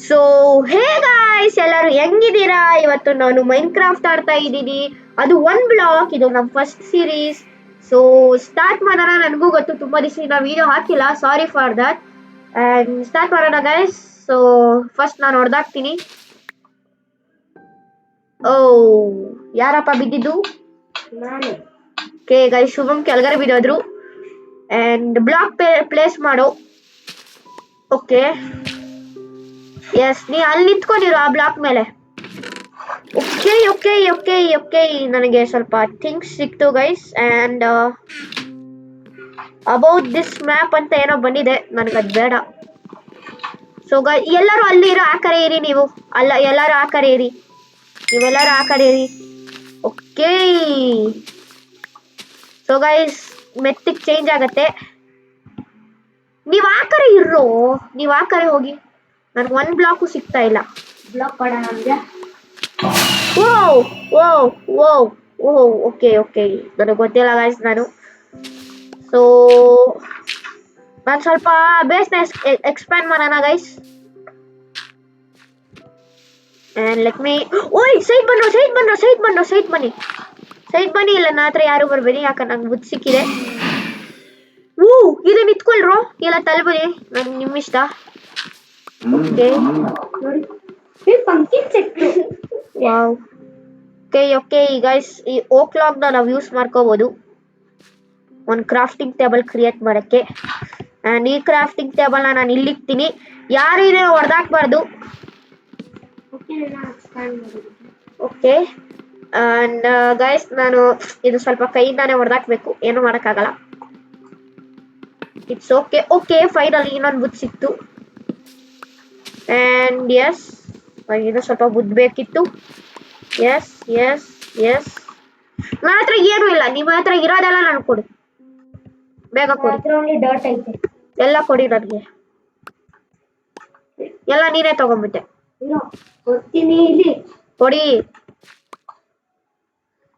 So hey guys, ಎಲ್ಲರೂ ಹೆಂಗಿದ್ದೀರಾ? ಇವತ್ತು ನಾನು ಮೈನ್ ಕ್ರಾಫ್ಟ್ ಆಡ್ತಾ ಇದ್ದೀನಿ. ಅದು ಒನ್ ಬ್ಲಾಕ್, ಇದು ನಮ್ಮ ಫಸ್ಟ್ ಸೀರೀಸ್. ಸೊ ಸ್ಟಾರ್ಟ್ ಮಾಡೋಣ. ನನಗೂ ಗೊತ್ತು ತುಂಬಾ ದಿವಸದಿಂದ ವಿಡಿಯೋ ಹಾಕಿಲ್ಲ, sorry for that. And start ಮಾಡೋಣ ಗೈಸ್. ಸೊ ಫಸ್ಟ್ ನಾನು ಹೊಡೆದಾಕ್ತೀನಿ. ಓ, ಯಾರಪ್ಪ ಬಿದ್ದಿದ್ದು? ನಾನೇ. ಓಕೆ ಗೈಸ್, ಶುಭಂ ಕೆಳಗಡೆ ಬಿದ್ದೋದ್ರು. ಅಂಡ್ ಬ್ಲಾಕ್ ಪ್ಲೇಸ್ ಮಾಡು. ಓಕೆ, ಎಸ್, ನೀ ಅಲ್ಲಿ ನಿಂತ್ಕೊಂಡಿರು ಆ ಬ್ಲಾಕ್ ಮೇಲೆ. ಓಕೆ ಓಕೆ ಓಕೆ ಓಕೆ, ನನಗೆ ಸ್ವಲ್ಪ ಥಿಂಗ್ಸ್ ಸಿಕ್ತು guys. And about this map ಅಂತ ಏನೋ ಬಂದಿದೆ, ನನಗದು ಬೇಡ. ಸೊ ಎಲ್ಲರೂ ಅಲ್ಲಿ ಇರೋ, ಆ ಕಡೆ ಇರಿ ನೀವು. ಅಲ್ಲ, ಎಲ್ಲರೂ ಆ ಕಡೆ ಇರಿ, ನೀವೆಲ್ಲರೂ ಆ ಕಡೆ ಇರಿ. ಓಕೆ, ಸೊ ಗೈಸ್ ಮೆತ್ತಿಗೆ ಚೇಂಜ್ ಆಗತ್ತೆ. ನೀವು ಆ ಕಡೆ ಇರೋ, ನೀವು ಆ ಕಡೆ ಹೋಗಿ. ನನಗೆ ಒಂದು ಬ್ಲಾಕು ಸಿಗ್ತಾ ಇಲ್ಲ. ಬ್ಲಾಕ್ ಕೊಡ ನಮ್ಗೆ. ಓ ಓ ಓ ಓ, ಓಕೆ ಓಕೆ, ನನಗೆ ಗೊತ್ತಿಲ್ಲ ಗೈಸ್. ನಾನು ಸ್ವಲ್ಪ ಬೇಸ್ನ ಎಕ್ಸ್ಪ್ಯಾಂಡ್ ಮಾಡೋಣ ಗೈಸ್. ಆ್ಯಂಡ್ ಲೆಟ್ ಮೀ, ಓಯ್ ಸೈಡ್ ಬನ್ನಿ, ಸೈಡ್ ಬನ್ನಿ, ಸೈಡ್ ಬನ್ನಿ, ಸೈಡ್ ಬನ್ನಿ, ಸೈಡ್ ಬನ್ನಿ. ಇಲ್ಲ, ನನ್ನ ಹತ್ರ ಯಾರು ಬರ್ಬೇಡಿ, ಯಾಕಂದ್ರೆ ನಂಗೆ ಬುದ್ಧಿ ಸಿಕ್ಕಿದೆ. ಇದು ನಿಂತ್ಕೊಳ್ರು, ಇಲ್ಲ ತಲ್ಬನಿ, ನಂಗೆ ನಿಮ್ಮ ಇಷ್ಟ. ಓಕೆ ನೋಡಿ, ಪಂಕಿನ್ ಸಿಕ್ತು. ವಾವ್. ಓಕೆ ಓಕೆ ಗೈಸ್, ಈ ಓಕ್ ಲಾಗ್ನ ನಾವು ಯೂಸ್ ಮಾಡ್ಕೋಬೋದು ಒಂದು ಕ್ರಾಫ್ಟಿಂಗ್ ಟೇಬಲ್ ಕ್ರಿಯೇಟ್ ಮಾಡೋಕ್ಕೆ. ಆ್ಯಂಡ್ ಈ ಕ್ರಾಫ್ಟಿಂಗ್ ಟೇಬಲ್ನ ನಾನು ಇಲ್ಲಿಕ್ತೀನಿ, ಯಾರು ಇದನ್ನು ಹೊಡೆದಾಕ್ಬಾರ್ದು. ಓಕೆ, ಆ್ಯಂಡ್ ಗೈಸ್ ನಾನು ಇದು ಸ್ವಲ್ಪ ಕೈಯಿಂದಾನೆ ಹೊಡೆದಾಕ್ಬೇಕು, ಏನು ಮಾಡೋಕ್ಕಾಗಲ್ಲ. It's okay. ಓಕೆ, ಫೈನಲಿ ಇನ್ನೊಂದು ಬುದ್ಧಿ ಸಿಕ್ತು. ಆ್ಯಂಡ್ ಎಸ್, ಇನ್ನೂ ಸ್ವಲ್ಪ ಬುದ್ಧಿ ಬೇಕಿತ್ತು. ಎಸ್ ಎಸ್ ಎಸ್, ನನ್ನ ಹತ್ರ ಏನೂ ಇಲ್ಲ, ನಿಮ್ಮ ಹತ್ರ ಇರೋದೆಲ್ಲ ನಾನು ಕೊಡಿ, ಬೇಗ ಕೊಡಿ. ಡಾಟ್ ಐತೆ, ಎಲ್ಲ ಕೊಡಿ ನನಗೆ, ಎಲ್ಲ ನೀನೇ ತಗೊಂಡ್ಬಿಟ್ಟೆ. ಕೊಡ್ತೀನಿ, ಇಲ್ಲಿ ಕೊಡಿ.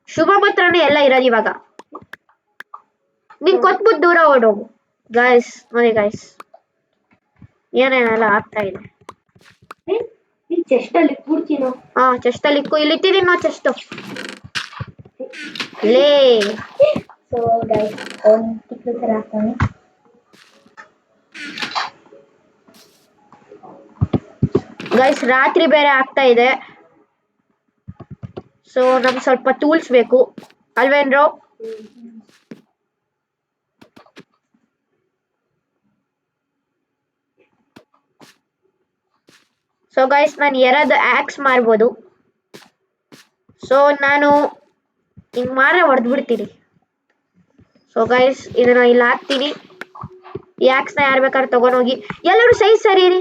ಶುಭ ಹತ್ರನೇ ಎಲ್ಲ ಇರೋದು ಇವಾಗ. ನೀನ್ ಕೊಟ್ಬಿಟ್ಟು ದೂರ ಓಡೋಗು. ಗಾಯ್ಸ್ ನೋಡಿ ಗೈಸ್, ಏನೇನೆಲ್ಲ ಆಗ್ತಾ ಇದೆ. ಈ ಚೆಸ್ಟಲ್ಲಿ ಕೂಡ್ತೀನೋ? ಹಾ, ಚೆಸ್ಟಲ್ಲಿ ಇಕ್ಕು. ಇಲ್ಲಿ ಇಟ್ಟಿದ್ದೀನಿ ನಾವು ಚೆಸ್ಟು. ಲೇ ಸೊ ಗೈಸ್, ಒಂದು ಟಿಕ್ಲು ಥರ ಹಾಕ್ತಾನೆ. ಗೈಸ್, ರಾತ್ರಿ ಬೇರೆ ಆಗ್ತಾ ಇದೆ. ಸೊ ನಮ್ಗೆ ಸ್ವಲ್ಪ ಟೂಲ್ಸ್ ಬೇಕು ಅಲ್ವೇನ್ರೋ? ಸೊ ಗೈಸ್, ನಾನು ಎರಡು ಆಕ್ಸ್ ಮಾಡ್ಬೋದು. ಸೊ ನಾನು ಹಿಂಗೆ ಮಾರೆ ಹೊಡೆದ್ಬಿಡ್ತೀನಿ. ಸೊ ಗೈಸ್, ಇದನ್ನ ಇಲ್ಲಿ ಹಾಕ್ತೀನಿ. ಈ ಆಕ್ಸ್ನ ಯಾರು ಬೇಕಾದ್ರೆ ತಗೊಂಡೋಗಿ. ಎಲ್ಲರೂ ಸೈಜ್ ಸರಿರಿ,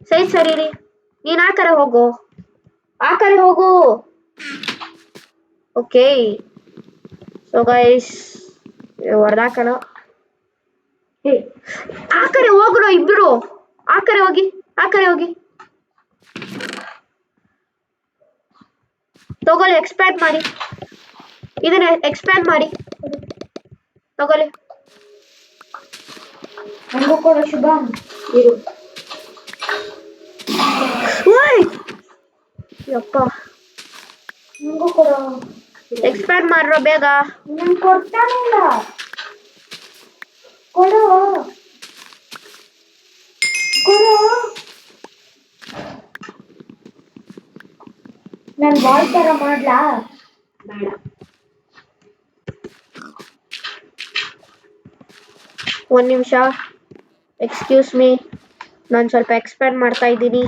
ಸೈಜ್ ಸರಿರಿ. ನೀನು ಆ ಕಡೆ ಹೋಗು, ಆ ಕಡೆ ಹೋಗು. ಓಕೆ, ಸೊ ಗೈಸ್ ಹೊಡೆದಾಕಣ. ಆ ಕಡೆ ಹೋಗ್ರು ಇಬ್ರು, ಆ ಕಡೆ ಹೋಗಿ, ಆ ಕಡೆ ಹೋಗಿ. ತಗೊಳ್ಳಿ, ಎಕ್ಸ್ಪ್ಯಾಂಡ್ ಮಾಡಿ, ಇದನ್ನ ಎಕ್ಸ್ಪ್ಯಾಂಡ್ ಮಾಡಿ ತಗೊಳ್ಳಿ. ನನಗೂ ಕೊಡು ಶುಭ. ಇರು, ಓಯ್ ಯಪ್ಪ, ನನಗೂ ಕೊಡು. ಎಕ್ಸ್ಪ್ಯಾಂಡ್ ಮಾಡ್ರೋ ಬೇಗ. ನನ್ಗೆ ಕೊಡ್ತಾನೆ ಇಲ್ಲ, ಕೊಡು ಕೊಡು. ನಾನು ಬಾಲ್ ಥರ ಮಾಡ್ಲಾ? ಬೇಡ. ಒಂದು ನಿಮಿಷ, ಎಕ್ಸ್ಕ್ಯೂಸ್ ಮೀ, ನಾನು ಸ್ವಲ್ಪ ಎಕ್ಸ್ಪ್ಯಾಂಡ್ ಮಾಡ್ತಾ ಇದ್ದೀನಿ.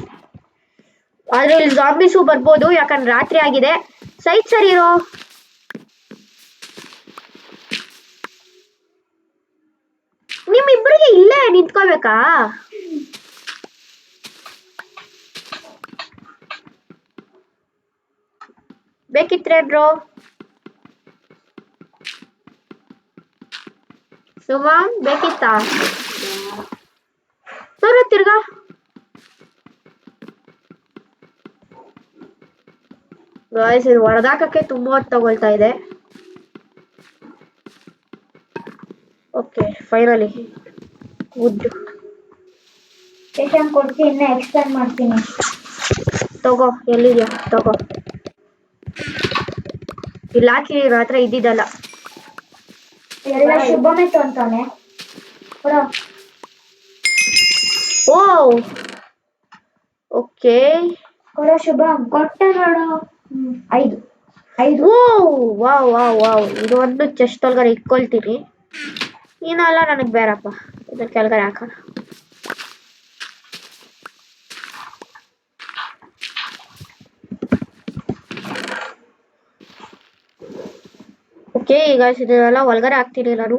ಆದರೆ ಇಲ್ಲಿ ಜಾಂಬೀಸು ಬರ್ಬೋದು, ಯಾಕಂದ್ರೆ ರಾತ್ರಿ ಆಗಿದೆ. ಸೈಟ್ ಸರಿ ಇರೋ. ನಿಮ್ಮಿಬ್ಬರಿಗೆ ಇಲ್ಲೇ ನಿಂತ್ಕೋಬೇಕಾ? ಬೇಕಿತ್ರೇನ್ರೋ? ಸುಮಾ ಬೇಕಿತ್ತಾ? ನೋಡು ತಿರ್ಗಾ. ಗಾಯ್ಸ್, ಇದು ಹೊಡೆದಾಕಕ್ಕೆ ತುಂಬಾ ಹೊತ್ತು ತಗೊಳ್ತಾ ಇದೆ. Okay, finally wood. ಶಶಾಂಕ್ ಕೊಡ್ತೀನಿ, ಇನ್ನ ಎಕ್ಸ್ಪ್ಲೇನ್ ಮಾಡ್ತೀನಿ. ತಗೋ, ಎಲ್ಲಿದ್ಯಾ ತಗೋ. ಇಲ್ಲ ಹಾಕಿ ಹತ್ರ ಇದ್ದಿದ್ದಲ್ಲ. ಎಲ್ಲ ಶುಭಮಿತ್ತು ಅಂತಾನೆ ಕೊಡೋ. ಓ ಓಕೆ, ಕೊಡೋ ಶುಭಂ. ಕೊಟ್ಟೆ ನೋಡು. 5 ಓ ವಾವ್ ವಾವ್ ವಾವ್, ಇದು ಒಂದು ಚೆಸ್ಟ್ ಒಳಗಡೆ ಇಟ್ಕೊಳ್ತೀನಿ. ಇನ್ನೆಲ್ಲ ನನಗೆ ಬೇಡಪ್ಪ, ಇದ್ರ ಕೆಳಗಡೆ ಹಾಕೋಣ. ಓಕೆ ಈಗ ಇದನ್ನೆಲ್ಲ ಒಳಗಡೆ ಹಾಕ್ತೀನಿ ನಾನು.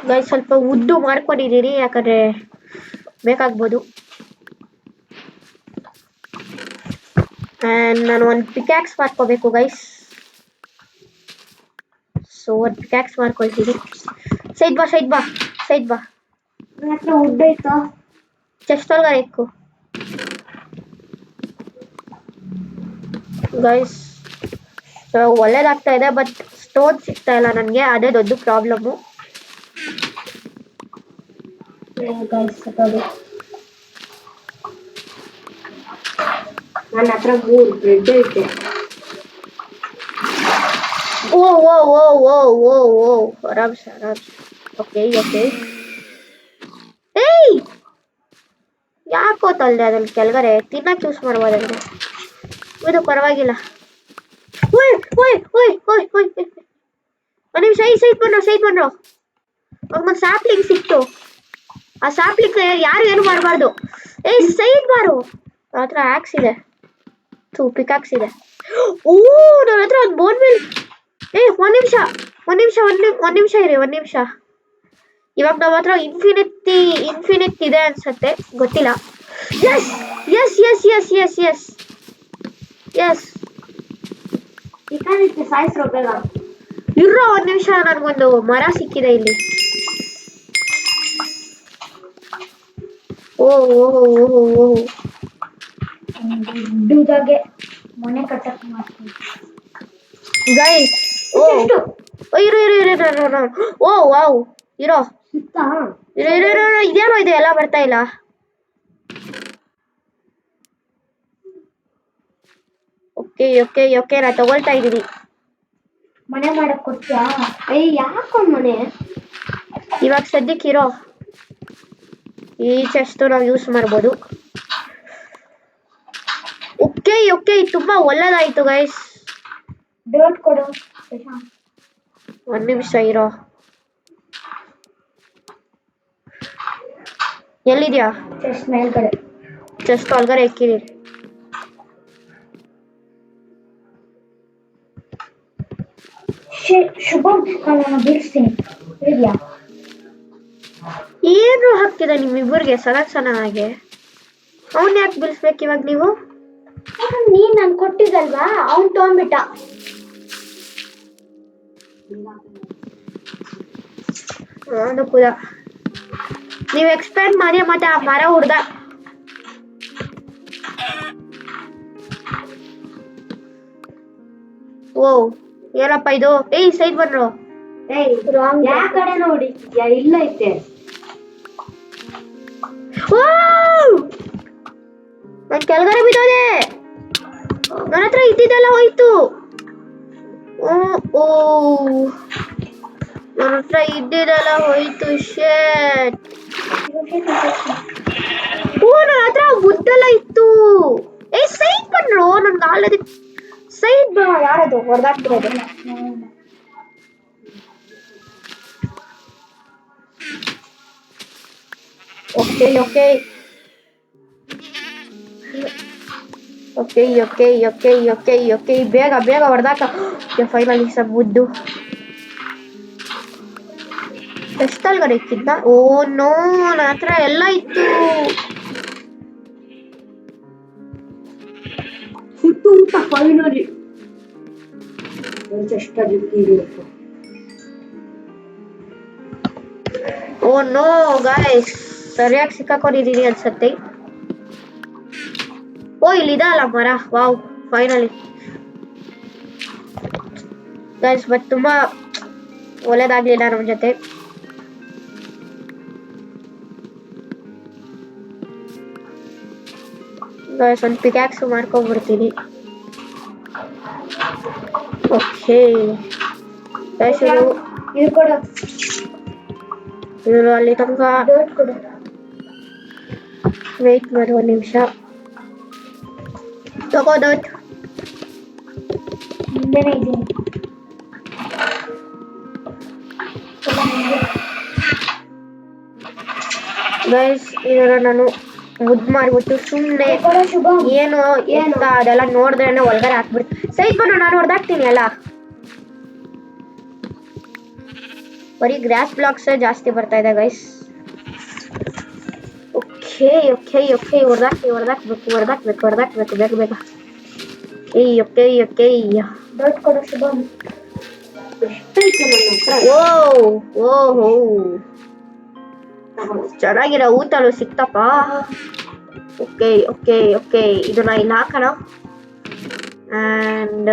ಗೈಸ್ ಸ್ವಲ್ಪ ಉದ್ದು ಮಾಡ್ಕೊಂಡಿದ್ದೀನಿ, ಯಾಕಂದ್ರೆ ಬೇಕಾಗ್ಬೋದು. ನಾನು ಒಂದು ಪಿಕ್ಯಾಕ್ಸ್ ಮಾಡ್ಕೋಬೇಕು ಗೈಸ್. ಸೊ ಒಂದು ಪಿಕ್ಯಾಕ್ಸ್ ಮಾಡ್ಕೊಳ್ತೀನಿ. ಸೈಡ್ ಬಾ ಸೈಡ್ ಬಾ ಸೈಡ್ ಬಾ. ನನ್ನ ಹತ್ರ ಉದ್ದ ಇತ್ತು. ಚೆಸ್ಟ್ ಒಳಗಡೆ ಇಕ್ಕು ಗೈಸ್. ಒಳ್ಳೇದಾಗ್ತಾ ಇದೆ, ಬಟ್ ಸ್ಟೋನ್ ಸಿಗ್ತಾ ಇಲ್ಲ ನನಗೆ, ಅದೇ ದೊಡ್ಡ ಪ್ರಾಬ್ಲಮ್ಮು. ನನ್ನ ಹತ್ರ 3 ಬ್ರೆಡ್ ಐತೆ. ಓ ಓ ಓ ಓ ಓ ಓ ಆರಾಮ್ಸೆ ಆರಾಮ್ಸೆ. Okay okay. ಏಯ್ ಯಾಕೋ ತಲ್ದೆ ಅದ್ರಲ್ಲಿ ಕೆಳಗಡೆ ತಿನ್ನಕ್ಕೆ ಯೂಸ್ ಮಾಡ್ಬೋದಾದ್ರೆ ಇದು ಪರವಾಗಿಲ್ಲ. ಓಯ್ ಓಯ್ ಓಯ್ ಓಯ್ ಓಯ್, ಒಂದು ನಿಮಿಷ ಸೈಡ್ ಬಂದ್ರು ಸೈಡ್ ಬಂದ್ರು. ಒಂದು ಸ್ಯಾಪ್ಲಿಂಗ್ ಸಿಕ್ತು. ಆ ಸ್ಯಾಪ್ಲಿಂಗ್ ಯಾರು ಏನು ಮಾಡಬಾರ್ದು. ಏಯ್ ಸೈಡ್ ಬಾರು. ನನ್ನ ಹತ್ರ ಆಕ್ಸ್ ಇದೆ, ಪಿಕಾಕ್ಸ್ ಇದೆ. ಓ ನನ್ನ ಹತ್ರ ಒಂದು ಬೋನ್ ಮಿಲ್. ಒಂದ್ ನಿಮಿಷ ಇರಿ, ಒಂದ್ ನಿಮಿಷ. ಇವಾಗ ನಮ್ಮ ಹತ್ರ ಇನ್ಫಿನಿಟ್ ಇದೆ ಅನ್ಸತ್ತೆ, ಗೊತ್ತಿಲ್ಲ. Yes yes yes yes yes yes yes. ಸಾಯಿಸ್ರೋ ಬೇಗ. ಇರೋ ಒಂದ್ ನಿಮಿಷ, ನನಗೊಂದು ಮರ ಸಿಕ್ಕಿದೆ ಇಲ್ಲಿ. ಓ ಓ ಓ ಓ, ದುಡ್ಡಾಗೆ ಮನೆ ಕಟ್ಟಕ್ ಮಾಡ್ತೀನಿ ಗೈಸ್. ಓ ಇರು ಇರು ಇರು. ಓ ವಾವ್, ಇರೋ ಇರೋ ಇರೋ ಇರೋ. ಇದೇನೋ ಇದೆ, ಎಲ್ಲ ಬರ್ತಾ ಇಲ್ಲ. ಓಕೆ ಓಕೆ ಓಕೆ, ನಾ ತಗೊಳ್ತಾ ಇದ್ದೀನಿ. ಮನೆ ಮಾಡಕ್ ಕೊಡ್ತೀಯಾ? ಯಾಕೊಂದ್ ಮನೆ ಇವಾಗ ಸದ್ಯಕ್ಕೆ ಇರೋ. ಈ ಚೆಸ್ಟ್ ನಾವು ಯೂಸ್ ಮಾಡ್ಬೋದು. ಓಕೆ ಓಕೆ, ತುಂಬಾ ಒಳ್ಳೇದಾಯ್ತು ಗೈಸ್. ಡೋಟ್ ಕೊಡು. ಒಂದ್ ನಿಮಿಷ ಇರೋ. ಎಲ್ಲಿದ್ಯಾ? ಚೆಸ್ಟ್ ಮೇಲ್ಗಡೆ. ಚೆಸ್ಟ್ ಒಳಗಡೆ ಇಕ್ಕಿರಿ. ಶುಭಂ, ನಾನು ಬೀಳಿಸ್ತೀನಿ. ಇದೆಯಾ? ಏನು ಹಾಕ್ತಿದೆ ನಿಮ್ಮಿಬ್ಬರಿಗೆ ಸನಾಗೆ? ಅವನ್ ಯಾಕೆ ಬೀಳಿಸ್ಬೇಕು ಇವಾಗ ನೀವು? ನೀನ್ ನನ್ ಕೊಟ್ಟಿದ್ದಲ್ವಾ, ಅವ್ನ್ ತಗೊಂಡ್ಬಿಟ್ಟ. ಅನುಕೂಲ. ನೀವು ಎಕ್ಸ್ಪ್ಯಾಂಡ್ ಮಾಡಿ ಮತ್ತೆ ಆ ಮರ ಹುಡ್ದ. ಓ ಏನಪ್ಪ ಇದು? ಸೈಡ್ ಬಂದ್ರು. ಯಾ ಕಡೆ ನೋಡಿ? ಇಲ್ಲ ಐತೆ. ನನ್ ಕೆಳಗಡೆ ಬಿದ್ದೋದೆ. ನನ್ನ ಹತ್ರ ಇದ್ದಿದ್ದೆಲ್ಲ ಹೋಯ್ತು. ಓ ನನ್ನ ಹತ್ರ ಇದ್ದಿದ್ದೆಲ್ಲ ಹೋಯ್ತು. ಶೇಟ್. ಓ ನನ್ನ ಹತ್ರ ವುಡ್ಡೆಲ್ಲ ಇತ್ತು. ಸೈಡ್ ಬಂದ್ರು. ನನ್ಗೆ ಆಲ್ರೆಡಿ ಸೈಡ್ ಬಾ. ಯಾರದು ಹೊಡೆದಾಕ್ತಿರೋದು? Okay okay okay okay okay okay okay, ಬೇಗ ಬೇಗ ಹೊಡೆದಾಕ. ಫೈನಲಿ ಸಬ್ ಮುದ್ದು. ಎಷ್ಟಲ್ಗಡೆ ಇಕ್ಕಿದ್ದ? ಓ ನೋ, ನನ್ನ ಹತ್ರ ಎಲ್ಲ ಇತ್ತು. ಫೈನಲಿ ಓ ನೋ ಗೈಸ್, ಸರಿಯಾಗಿ ಸಿಕ್ಕಾಕೊಂಡಿದ್ದೀನಿ ಅನ್ಸತ್ತೆ. ಓ ಇಲ್ಲಿದೆ ಅಲ್ಲ ಮರ. Wow, finally guys. ಬಟ್ ತುಂಬಾ ಒಳ್ಳೇದಾಗ್ಲಿಲ್ಲ ನಮ್ಮ ಜೊತೆ. ಗೈಸ್ ಒಂದು ಪಿಕ್ಯಾಕ್ಸ್ ಮಾಡ್ಕೊಂಡ್ಬಿಡ್ತೀನಿ. ಓಕೆ ಗೈಸ್, ಇದು ಕೊಡು. ಇವರು ಅಲ್ಲಿ ತನಕ ಡೋರ್ ಕೊಡು. ವೆಯ್ಟ್ ಮಾಡಿ ಒಂದು ನಿಮಿಷ. ತಗೋದೋಟ್ ಮುಂದೆನೇ ಇದ್ದೀನಿ. ಗೈಸ್ ಇದರ ನಾನು ಮುದ್ದು ಮಾಡ್ಬಿಟ್ಟು ಸುಮ್ಮನೆ ಕೊಡು ಶುಭಂ. ಏನು ಎಂತ ಅದೆಲ್ಲ ನೋಡಿದ್ರೆ ಒಳಗಡೆ ಹಾಕ್ಬಿಡ್ತು. ಸೈಡ್ ಬನ್ನು, ನಾನು ಹೊಡೆದಾಕ್ತೀನಿ ಅಲ್ಲ. ಬರೀ ಗ್ರಾಸ್ ಬ್ಲಾಕ್ಸ್ ಜಾಸ್ತಿ ಬರ್ತಾ ಇದೆ ಗೈಸ್. ಓಕೆ ಓಕೆ ಓಕೆ, ಹೊಡೆದಾಕ್ಬೇಕು ಬೇಗ ಬೇಗ. Okay okay. ಡೋರ್ ಕೊಡು ಶುಭಂ. ಎಷ್ಟೈತೆ ನನ್ನ ಹತ್ರ? ಓಹೋ, ಚೆನ್ನಾಗಿರೋ ಊತಲು ಸಿಕ್ತಪ್ಪ. ಓಕೆ ಓಕೆ ಓಕೆ, ಇದನ್ನ ಇಲ್ಲಿ ಹಾಕೋಣ. ಆ್ಯಂಡ್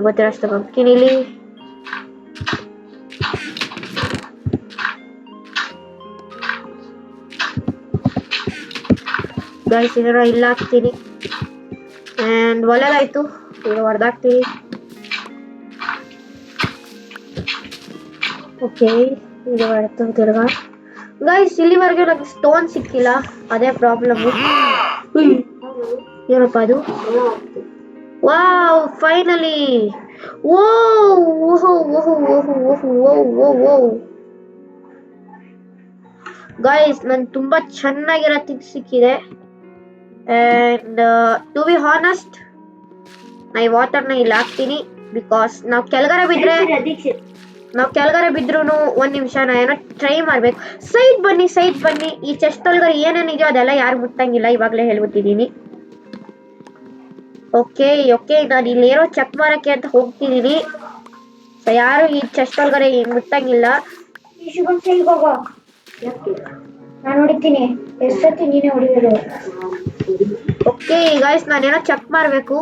ಗೊತ್ತಿರೋಷ್ಟು ಪಂಪ್ಕಿನ್ ಇಲ್ಲಿ. ಗೈಸ್ ಇದನ್ನ ಇಲ್ಲಿ ಹಾಕ್ತೀನಿ. ಆ್ಯಂಡ್ ಒಳ್ಳೆದಾಯ್ತು, ಇದು ಹೊಡೆದಾಕ್ತೀನಿ. ಓಕೆ, ಇದು ಮಾಡ್ತು ತಿರ್ಗಾ. ಗೈಸ್ ಇಲ್ಲಿವರೆಗೆ ನನಗೆ ಸ್ಟೋನ್ ಸಿಕ್ಕಿಲ್ಲ, ಅದೇ ಪ್ರಾಬ್ಲಮ್. ಏನಪ್ಪ ಅದು? Wow, finally. ಓಹೋ ಗೈಸ್, ನನ್ ತುಂಬಾ ಚೆನ್ನಾಗಿರೋ ಥಿಂಗ್ಸ್ ಸಿಕ್ಕಿದೆ. ಅಂಡ್ ಟು ಬಿ ಹಾನೆಸ್ಟ್, ನಾ ಈ ವಾಟರ್ನ ಇಲ್ಲಿ ಹಾಕ್ತೀನಿ. ಬಿಕಾಸ್ ನಾವು ಕೆಳಗಡೆ ಬಿದ್ರೂ ಒಂದ್ ನಿಮಿಷ ನಾ ಏನೋ ಟ್ರೈ ಮಾಡ್ಬೇಕು. ಸೈಡ್ ಬನ್ನಿ. ಈ ಚೆಸ್ಟ್ ಒಳಗಡೆ ಏನೇನಿದೆಯೋ ಅದೆಲ್ಲ ಯಾರು ಮುಟ್ಟಂಗಿಲ್ಲ, ಇವಾಗಲೇ ಹೇಳ್ಬಿಟ್ಟಿದೀನಿ. ಓಕೆ ಓಕೆ, ನಾನು ಇಲ್ಲೇನೋ ಚೆಕ್ ಮಾಡಕ್ಕೆ ಅಂತ ಹೋಗ್ತಿದ್ದೀನಿ. ಸೊ ಯಾರು ಈ ಚೆಸ್ಟ್ ಒಳಗಡೆ ಮುಟ್ಟಂಗಿಲ್ಲ. ಶುಭಂ ಸೈಡ್ಗೆ ಹೋಗೋ. ನಾನು ಹೊಡಿತೀನಿ. ಎಷ್ಟೊತ್ತಿ ನೀನೇ ಹೊಡಿಯೋದು? ಓಕೆ ಗೈಸ್, ನಾನೇನೋ ಚೆಕ್ ಮಾಡಬೇಕು.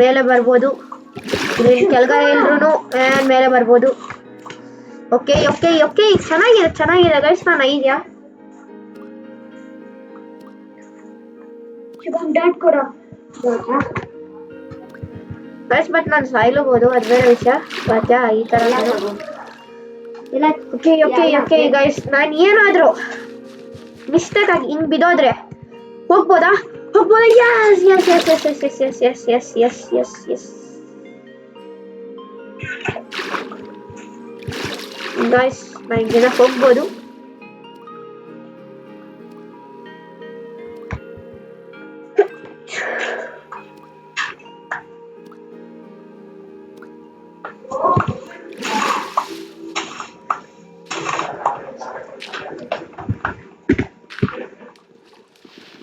ಮೇಲೆ ಬರ್ಬೋದು, ಇಲ್ಲಿ ಕೆಳಗಡೆ ಇಲ್ರೂ ಮೇಲೆ ಬರ್ಬೋದು. ಓಕೆ ಓಕೆ ಓಕೆ, ಚೆನ್ನಾಗಿದೆ ಗೈಸ್. ನಾನು ಇದೆಯಾ ಶುಭಂ ಡಾಟ್ ಕೊಡು. ಗೈಸ್, ಬಟ್ ನಾನು ಸಾಯ್ಲೂಬೋದು, ಅದು ಬೇರೆ ವಿಷಯ. ಮತ್ತೆ ಈ ಥರ ಇಲ್ಲ. ಓಕೆ ಓಕೆ ಓಕೆ ಗೈಸ್, ನಾನು ಏನಾದರೂ ಮಿಸ್ಟೇಕ್ ಆಗಿ ಹಿಂಗೆ ಬಿದ್ದೋದ್ರೆ ಹೋಗ್ಬೋದಾ? Yes yes yes yes yes yes yes yes yes yes yes yes guys, ನಾನು ಹಿಂಗೆಲ್ಲ ಹೋಗ್ಬೋದು.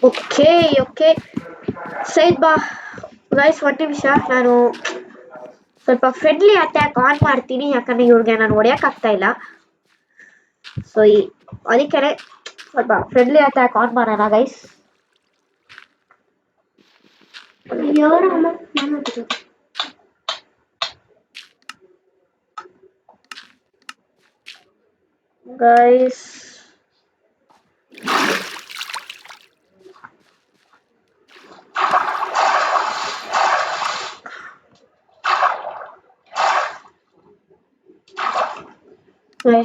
ಓಕೆ ಓಕೆ, ಸೈಡ್ ಬಾ ಗೈಸ್. ಒಂದು ನಿಮಿಷ, ನಾನು ಸ್ವಲ್ಪ ಫ್ರೆಂಡ್ಲಿ ಅಟ್ಯಾಕ್ ಆನ್ ಮಾಡ್ತೀನಿ, ಯಾಕಂದ್ರೆ ಇವ್ರಿಗೆ ನಾನು ಹೊಡೆಯೋಕ್ಕಾಗ್ತಾ ಇಲ್ಲ. ಸೊ ಅದಕ್ಕೆ ಸ್ವಲ್ಪ ಫ್ರೆಂಡ್ಲಿ ಅಟ್ಯಾಕ್ ಆನ್ ಮಾಡೋಣ ಗೈಸ್. ಗೈಸ್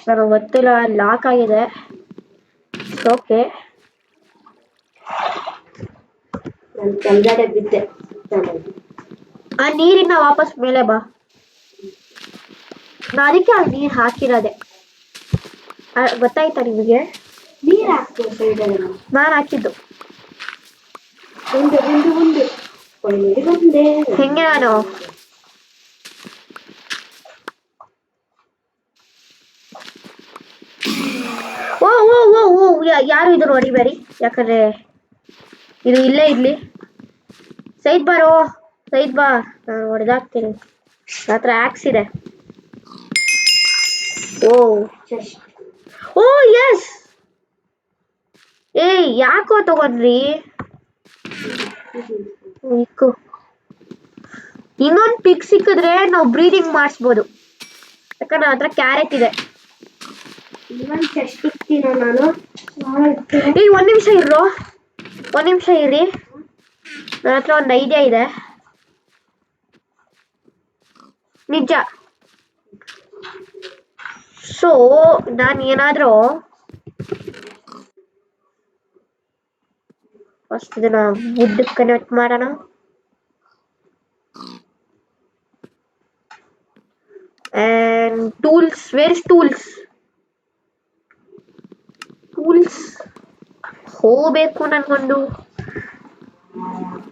ನನಗೆ ಗೊತ್ತಿಲ್ಲ, ಲಾಕ್ ಆಗಿದೆ. ಓಕೆ, ನಾನು ಕೆಳಗಡೆ ಬಿದ್ದೆ. ಆ ನೀರಿನ ವಾಪಸ್ ಮೇಲೆ ಬಾ. ನಾ ಅದಕ್ಕೆ ಆ ನೀರು ಹಾಕಿರೋದೆ, ಗೊತ್ತಾಯ್ತಾ ನಿಮಗೆ? ನೀರು ಹಾಕ್ತು ಸೈಡಲ್ಲಿ. ನಾನು ಹಾಕಿದ್ದು ಒಂದು ಬಂದೆ. ಹೆಂಗೆ ನಾನು ಓ ಓ ಓ ಓ ಯಾರು ಇದನ್ನು ಹೊಡಿಬೇಡಿ, ಯಾಕಂದ್ರೆ ಇದು ಇಲ್ಲೇ ಇರ್ಲಿ. ಸೈಡ್ ಬಾ, ನಾನು ಹೊಡೆದಾಕ್ತೀನಿ. ನನ್ನ ಹತ್ರ ಆಕ್ಸ್ ಇದೆ. ಓ ಎಸ್, ಯಾಕೋ ತಗೊಂಡ್ರಿ ಇಕ್ಕು. ಇನ್ನೊಂದು ಪಿಗ್ ಸಿಕ್ಕಿದ್ರೆ ನಾವು ಬ್ರೀದಿಂಗ್ ಮಾಡಿಸ್ಬೋದು, ಯಾಕಂದ್ರೆ ಹತ್ರ ಕ್ಯಾರೆಟ್ ಇದೆ. ಇನ್ನೊಂದು ಚೆಸ್ಟ್ ಇಕ್ತೀನ ನಾನು. ಒಂದ್ ನಿಮಿಷ ಇರ್ರೋ, ಒಂದ್ ನಿಮಿಷ ಇರಿ, ನನ್ನ ಹತ್ರ ಒಂದು ಐಡಿಯಾ ಇದೆ ನಿಜ. ಸೊ ನಾನು ಏನಾದರೂ ಫಸ್ಟ್ ಇದನ್ನ ವುಡ್ ಕನೆಕ್ಟ್ ಮಾಡೋಣ. And tools, where is tools? Tools ಹೋಗ್ಬೇಕು ನನ್ಗೊಂದು.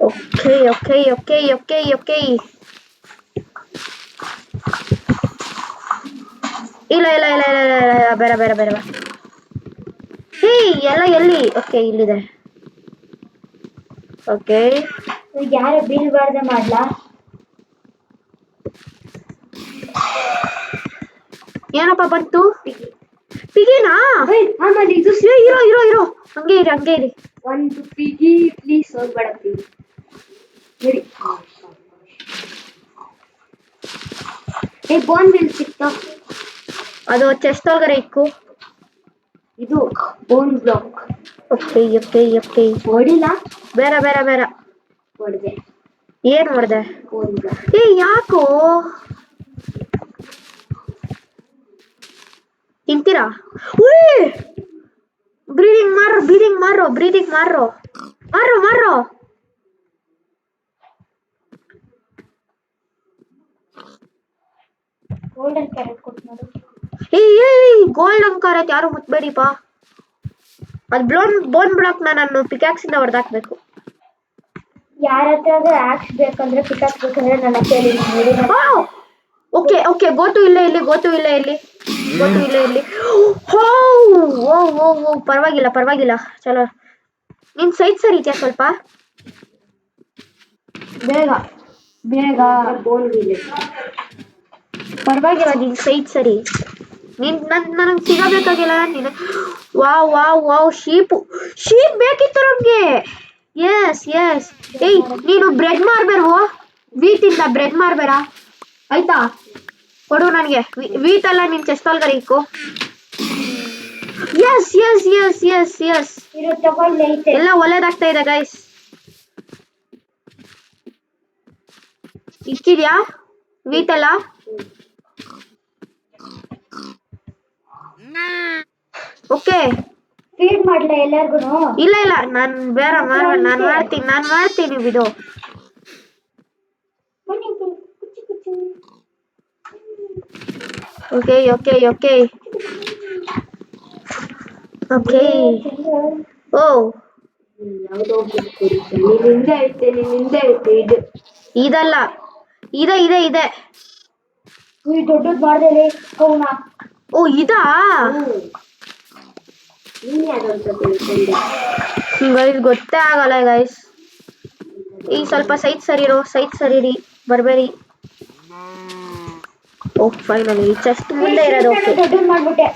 Okay okay okay okay okay ಇಲ್ಲ ಇಲ್ಲ ಇಲ್ಲ ಇಲ್ಲ ಇಲ್ಲ ಬೇಡ ಬೇಡ ಬೇಡ. ಎಲ್ಲ ಎಲ್ಲಿ? ಓಕೆ ಇಲ್ಲಿದೆ. ಓಕೆ ಯಾರು ಬೀಳ್ಬಾರ್ದೆ ಮಾಡ್ಲಾ? ಏನಪ್ಪ ಬಂತು? ಪಿಗಿನಾ? ಆಮೇಲೆ ಇದು ಇರೋ ಇರೋ ಇರೋ, ಹಂಗೆ ಇರಿ ಹಂಗೆ ಇರಿ. ಒಂದು ಪಿಗಿ ಪ್ಲೀಸ್, ಹೋಗ್ಬೇಡ ಪ್ಲೀಸ್. ನೋಡಿ ಬೋನ್ ಬಿಲ್ ಸಿಕ್ತ, ಅದು ಚೆಸ್ಟ್ ಒಳಗಡೆ ಇಕ್ಕು. ಇದು bone block. Okay okay okay. ಹೊಡಿಲ್ಲ? ಬೇಡ ಬೇಡ ಬೇಡ. ಹೊಡೆದೆ. ಏನ್ ಹೊಡೆದೆ? Bone block. ಯಾಕೋ ತಿಂತೀರಾ? ಬ್ರೀದಿಂಗ್ ಮಾರೋ ಬ್ರೀದಿಂಗ್ ಮಾರೋ ಬ್ರೀದಿಂಗ್ ಮಾರೋ ಮಾರೋ ಮಾರೋ. ಗೋಲ್ಡನ್ ಕ್ಯಾರೆಟ್ ಕೊಟ್ಟು ನೋಡು. ಗೋಲ್ಡನ್ ಕ್ಯಾರೆಟ್ ಯಾರು ಮುಟ್ಬೇಡಿಪಾ, ಅದು ಬೋನ್ ಬ್ಲಾಕ್ ನಾನು ಪಿಕ್ಯಾಕ್ಸ್ ಇಂದ ಹೊಡೆದಾಕ್ಬೇಕು. ಯಾರ ಹತ್ರ ಆಕ್ಸ್ ಬೇಕಂದ್ರೆ ಪಿಕಾಕ್ಸ್ ಬೇಕಂದ್ರೆ ನನ್ನ ಕೇಳಿ ನೋಡಿ. ಓಕೆ ಓಕೆ, ಗೋಟು ಇಲ್ಲೇ ಇಲ್ಲಿ, ಗೋಟು ಇಲ್ಲೇ ಇಲ್ಲಿ, ಗೋಟು ಇಲ್ಲೇ ಇಲ್ಲಿ. ಓ ಓ ಓ ಓ ಪರವಾಗಿಲ್ಲ ಪರವಾಗಿಲ್ಲ, ಚಲೋ. ನಿನ್ ಸೈಡ್ ಸರಿ ಇದೆಯಾ ಸ್ವಲ್ಪ? ಬೇಗ ಬೇಗ. ಬೋನ್ ಬಿಲ್ ಪರವಾಗಿಲ್ಲ, ನಿನ್ ಸೈಡ್ ಸರಿ. ನನಗೆ ಸಿಗಬೇಕಾಗಿಲ್ಲ ನೀನು. ವಾವ್ ವಾವ್ ವಾವ್, ಶೀಪ್ ಬೇಕಿತ್ತು ನಮ್ಗೆ. Yes yes. ನೀನು ಬ್ರೆಡ್ ಮಾರ್ಬೇಡ್ವೋ, ವೀಟಿಂದ ಬ್ರೆಡ್ ಮಾರ್ಬೇಡ ಆಯ್ತಾ? ಕೊಡು ನನಗೆ ವೀಟ್ ಅಲ್ಲ, ನಿನ್ ಚೆಸ್ಟ್ ಒಳಗಡೆ ಇಕ್ಕು. Yes yes yes yes yes, ಎಲ್ಲ ಒಳ್ಳೇದಾಗ್ತಾ ಇದೆ ಗೈಸ್. ಇಕ್ಕಿದ್ಯಾ ವೀಟ್ ಎಲ್ಲ? ಓಕೆ, ಫೀಡ್ ಮಾಡ್ಲಾ ಎಲ್ಲಾರ್ಗು? ಇಲ್ಲ ಇಲ್ಲ, ನಾನು ಬೇಡ ನಾನು ಮಾಡ್ತೀನಿ ಬಿಡು. Okay okay okay okay. ಓ ಯಾವುದೋ ನಿನ್ನಿಂದ ಐತೆ ಇದು. ಇದಲ್ಲ, ಇದೆ ಇದೆ ಇದೆ. ದೊಡ್ಡದು ಮಾಡ್ದೆ ಕೌನ. ಓ ಇದಾ? ಗೈಸ್ ಗೊತ್ತೇ ಆಗಲ್ಲ ಗೈಸ್. ಈಗ ಸ್ವಲ್ಪ ಸೈಡ್ ಸರಿರೋ, ಸೈಡ್ ಸರಿರಿ, ಬರ್ಬೇಡಿ. ಓ ಫೈನಲಿ ಚೆಸ್ಟ್ ಮುಂದೆ ಇರೋದು. ಓಕೆ ದೊಡ್ಡದು ಮಾಡ್ಬಿಟ್ಟೆ.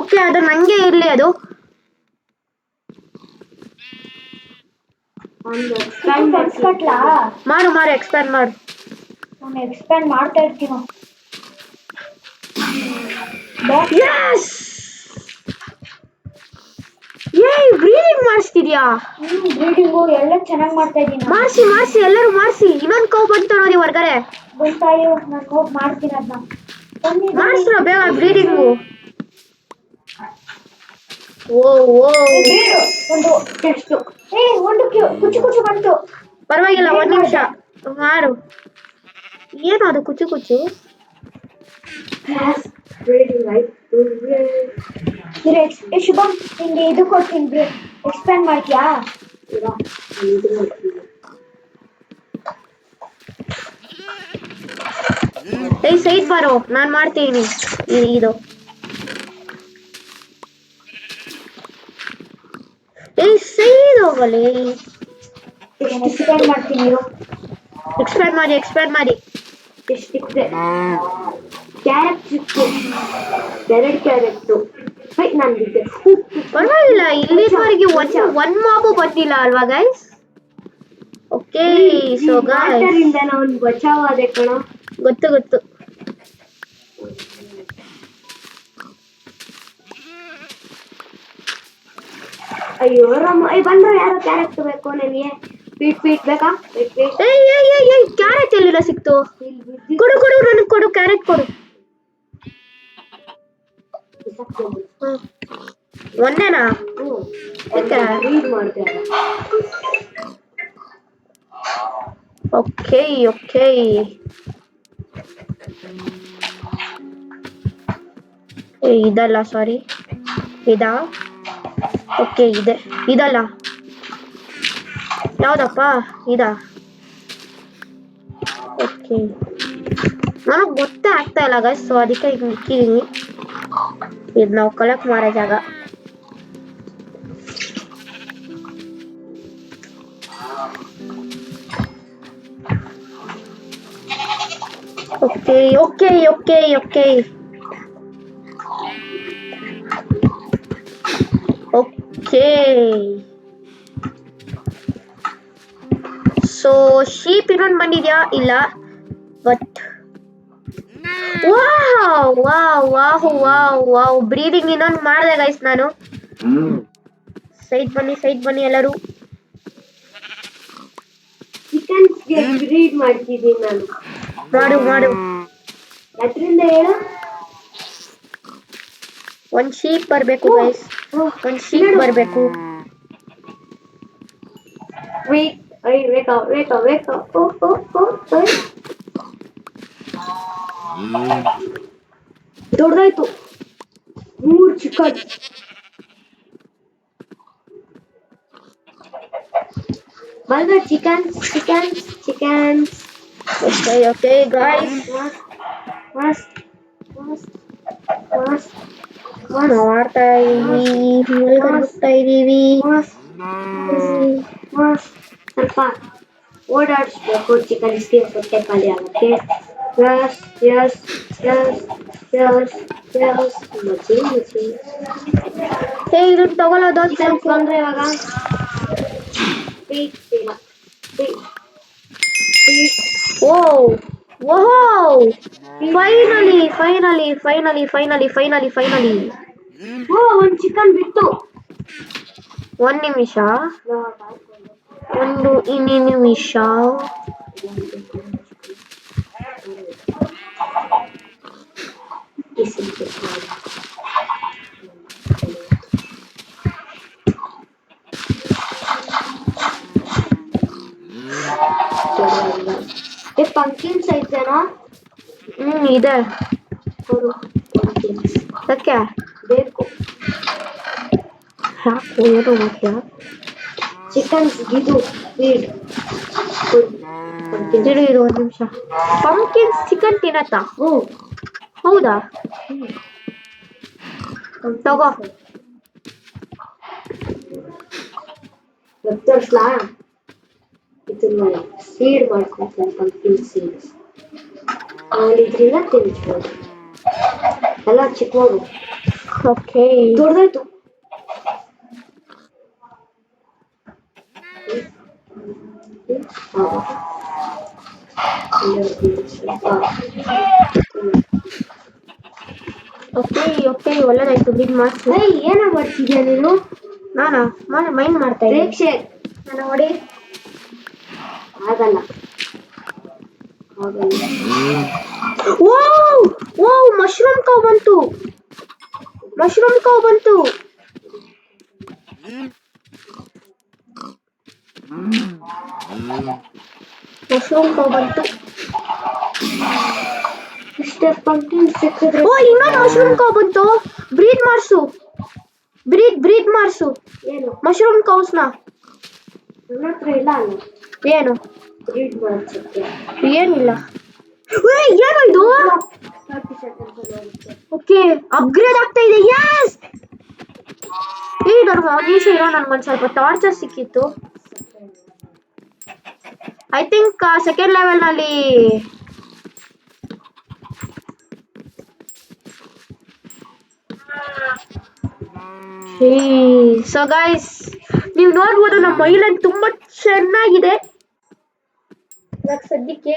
ಓಕೆ, ಅದು ನಂಗೆ ಇರ್ಲಿ. ಅದು ಮಾಡು ಮಾಡು, ಎಕ್ಸ್ಪ್ಯಾಂಡ್ ಮಾಡು. ನಾನು ಎಕ್ಸ್ಪ್ಯಾಂಡ್ ಮಾಡ್ತಾ ಇರ್ತೀನ. ಯಸ್, ಬ್ರೀದಿಂಗ್ ಮಾಡಿಸ್ತಿದ್ಯಾ? ಬ್ರೀಡಿಂಗು ಎಲ್ಲ ಚೆನ್ನಾಗಿ ಮಾಡ್ತಾ ಇದ್ದೀನಿ. ಮಾಡಿಸಿ ಮಾಡಿಸಿ, ಎಲ್ಲರೂ ಮಾಡಿಸಿ. ಇನ್ನೊಂದು ಕೌ ಬಂತು ನೋಡಿ ಹೊರಗಡೆ. ಗೊತ್ತಾಯೋ, ನಾನು ಹೋಗಿ ಮಾಡ್ತೀನಿ ಅದನ್ನ. ಮಾಡಿಸ್ರೋ ಬೇಗ ಬ್ರೀಡಿಂಗು. ಓ ಓ, ಒಂದು ಟೆಸ್ಟ್. ಒಂದು ಕುಚ್ಚು ಕುಚ್ಚು ಬಂತು. ಪರವಾಗಿಲ್ಲ, ಒಂದು ನಿಮಿಷ ಮಾಡು. ಏನು ಅದು ಕುಚ್ಚು ಕುಚ್ಚು? ಶುಭಂ, ನಿಂಗೆ ಇದು ಕೊಡ್ತೀನಿ, ಎಕ್ಸ್ಪ್ಯಾಂಡ್ ಮಾಡ್ತೀಯಾ? ಸೈಡ್ ಬಾರೋ, ನಾನು ಮಾಡ್ತೀನಿ ಇದು. ಸೈಡ್ ಹೋಗಲಿ. ಎಕ್ಸ್ಪ್ಯಾಂಡ್ ಮಾಡ್ತೀನಿ. ಎಕ್ಸ್ಪ್ಯಾಂಡ್ ಮಾಡಿ, ಎಕ್ಸ್ಪ್ಯಾಂಡ್ ಮಾಡಿ. ಎಷ್ಟಿದೆ? ಕ್ಯಾರೆಟ್ ಸಿಕ್ತು, 2 ಕ್ಯಾರೆಟ್. ನಂದಿದ್ದೆ ಪರವಾಗಿಲ್ಲ, ಇಲ್ಲಿವರೆಗೆ ಒನ್ ಮಾಬು ಬಂದಿಲ್ಲ ಅಲ್ವಾ ಗೈಸ್? ಓಕೆ ಸೊ ಗೈಸ್, ಇಂದ ನಾವು ಬಚಾವ್ ಆದೆ ಕಣ. ಗೊತ್ತು ಗೊತ್ತು. ಅಯ್ಯೋ ರಾಮ, ಬಂದ್ರೆ ಯಾರೋ ಕ್ಯಾರೆಟ್ ಬೇಕು ನನಗೆ. ಪೀಟ್ ಬೇಕಾ? ಏಯ್ ಏಯ್ ಏಯ್ ಏಯ್, ಕ್ಯಾರೆಟ್ ಎಲ್ಲಿಲ್ಲ ಸಿಕ್ತು? ಕೊಡು ಕೊಡು, ನನಗೆ ಕೊಡು, ಕ್ಯಾರೆಟ್ ಕೊಡು. ಒಂದೇನಾ? ಮಾಡ್ತೇವೆ. Okay okay. ಇದಲ್ಲ, ಸಾರಿ, ಇದಾ? ಓಕೆ ಇದೆ, ಇದಲ್ಲ. ಯಾವ್ದಪ್ಪ ಇದಾ? ಓಕೆ, ನನಗೆ ಗೊತ್ತೇ ಆಗ್ತಾ ಇಲ್ಲ ಗೈಸ್, ಸೊ ಅದಕ್ಕೆ ಈಗ ಇಕ್ಕಿದೀನಿ. ಇದು ನಾವು ಕಲೆಕ್ಟ್ ಮಾಡೋ ಜಾಗ. Okay okay okay okay okay. So sheep ಇನ್ನೊಂದು ಬಂದಿದ್ಯಾ? ಇಲ್ಲ, but wow wow wow wow wow, breathing ಇನ್ನೊಂದು ಮಾಡಿದೆ ಗೈಸ್ ನಾನು. ಸೈಡ್ ಬನ್ನಿ ಎಲ್ಲರೂ. ಚಿಕನ್ಸ್ಗೆ ಬ್ರೀಡ್ ಮಾಡ್ತಿದ್ದೀನಿ ನಾನು. ಮಾಡು. ಅದರಿಂದ ಹೇಳು. ಒಂದ್ ಶೀಪ್ ಬರ್ಬೇಕು ಗೈಸ್, ಒಂದ್ ಶೀಪ್ ಬರ್ಬೇಕು. ವೇಕ. ದೊಡ್ಡದಾಯ್ತು 3 ಚಿಕನ್. ಬಂದ ಚಿಕನ್ಸ್. ಓಕೆ ಗೈಸ್, ಮಾಡ್ತಾ ಇದೀವಿ. ಸ್ವಲ್ಪ ಓಡಾಡಿಸ್ಬೇಕು ಚಿಕನ್ಸ್ಗೆ, ಹೊಟ್ಟೆ ಖಾಲಿ ಆಗುತ್ತೆ. ಇದು ತಗೊಳ್ಳೋದು ಚಿಕನ್ಸ್ ಬಂದ್ರೆ ಇವಾಗ ಓಹ್ ಫೈನಲಿ. ಒಂದ್ ಚಿಕನ್ ಬಿಟ್ಟು. ಒಂದ್ ನಿಮಿಷ. ನಿಮಿಷ. ಪಂಕಿನ್ಸ್ ಐತೆನಾ? ಇದೆ. ಸತ್ಯ ಬೇಕು. ಸಾಕು, ಏನು ಮುಖ್ಯ. ಚಿಕನ್ಸ್ ಇದು ಫೀಡ್. ಇರು ಒಂದು ನಿಮಿಷ. ಪಂಕಿನ್ಸ್ ಚಿಕನ್ ತಿನ್ನತ್ತಾ? ಹೌದಾ? ತಗೋ. ತೋರಿಸ್ಲಾ? ಇದನ್ನ ಸೀಡ್ ಮಾಡ್ಕೊಳ್ತೀನಿ, ಪಂಕಿನ್ ಸೀಡ್ಸ್. ಇದರಿಂದ ತಿನ್ನಿಸ್ಬೋದು. ಎಲ್ಲ ಚಿಕ್ಕವರು. ಓಕೆ, ದೊಡ್ಡದಾಯ್ತು. ಓಕೆ ಒಳ್ಳೆದಾಯ್ತು. ಬಿಡ್ ಮಾಡ್ತೀನಿ. ಏನೋ ಮಾಡ್ತಿದ್ಯಾ ನೀನು? ನಾನಾ ಮೈಂಡ್ ಮಾಡ್ತಾ ಇದ್ದೀನಿ. ಪ್ರೇಕ್ಷೆ ನಾನು ನೋಡಿ. ಆಗಲ್ಲ. ಓ ಮಶ್ರೂಮ್ ಕಾವ್ ಬಂತು. ಮಶ್ರೂಮ್ ಕಾವ್ ಬಂತು. ಇಷ್ಟೇ ಪಂಕಿನ್ ಸಿಕ್ಕಿದ್ರೆ. ಇನ್ನೊಂದು ಮಶ್ರೂಮ್ ಕಾವ್ ಬಂತು. ಬ್ರೀಡ್ ಮಾಡಿಸು. ಏನು ಮಶ್ರೂಮ್ ಕೌಸ್ನ? ನನ್ನ ಹತ್ರ ಇಲ್ಲ ಅಲ್ಲ. ಏನು ಬ್ರೀಡ್ ಮಾಡ್ಸಕ್ಕೆ ಏನಿಲ್ಲ. ಏನು ಇದು? 30 seconds ಆಗುತ್ತೆ. ಓಕೆ, ಅಪ್ಗ್ರೇಡ್ ಆಗ್ತಾ ಇದೆ. ಯಸ್. ನನಗೊಂದು ಸ್ವಲ್ಪ ಟಾರ್ಚರ್ ಸಿಕ್ಕಿತ್ತು. ಐ ಥಿಂಕ್ ಸೆಕೆಂಡ್ ಲೆವೆಲ್ ನಲ್ಲಿ ಸೊ ಗೈಸ್ ನೀವು ನೋಡ್ಬೋದು ನಮ್ಮ ಐಲ್ಯಾಂಡ್ ತುಂಬಾ ಚೆನ್ನಾಗಿದೆ. ಇವಾಗ ಸದ್ಯಕ್ಕೆ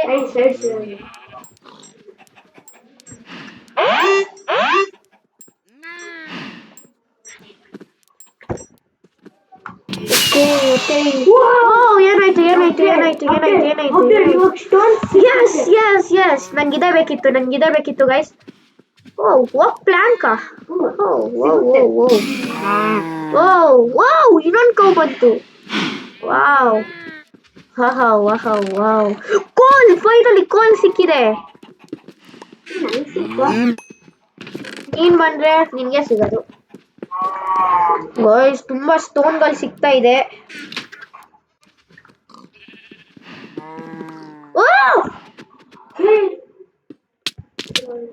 ಏನಾಯ್ತು ಏನಾಯ್ತು ಏನಾಯ್ತು ಏನಾಯ್ತು ಏನಾಯ್ತು ಎಸ್ ಎಸ್ ಎಸ್ ನಂಗೆ ಇದೇ ಬೇಕಿತ್ತು ಗೈಸ್. ಓ ಪ್ಲಾಂಕಾ ಇನ್ನೊಂದು ಕೌ ಬಂತು. ವಾವ್ ವಾವ್ ಕೋಲ್ ಫೈನಲಿ ಕೋಲ್ ಸಿಕ್ಕಿದೆ. ನೀನ್ ಬಂದ್ರೆ ನಿನ್ಗೆ ಸಿಗೋದು ಗೈಸ್. ತುಂಬಾ ಸ್ಟೋನ್ಗಳು ಸಿಗ್ತಾ ಇದೆ.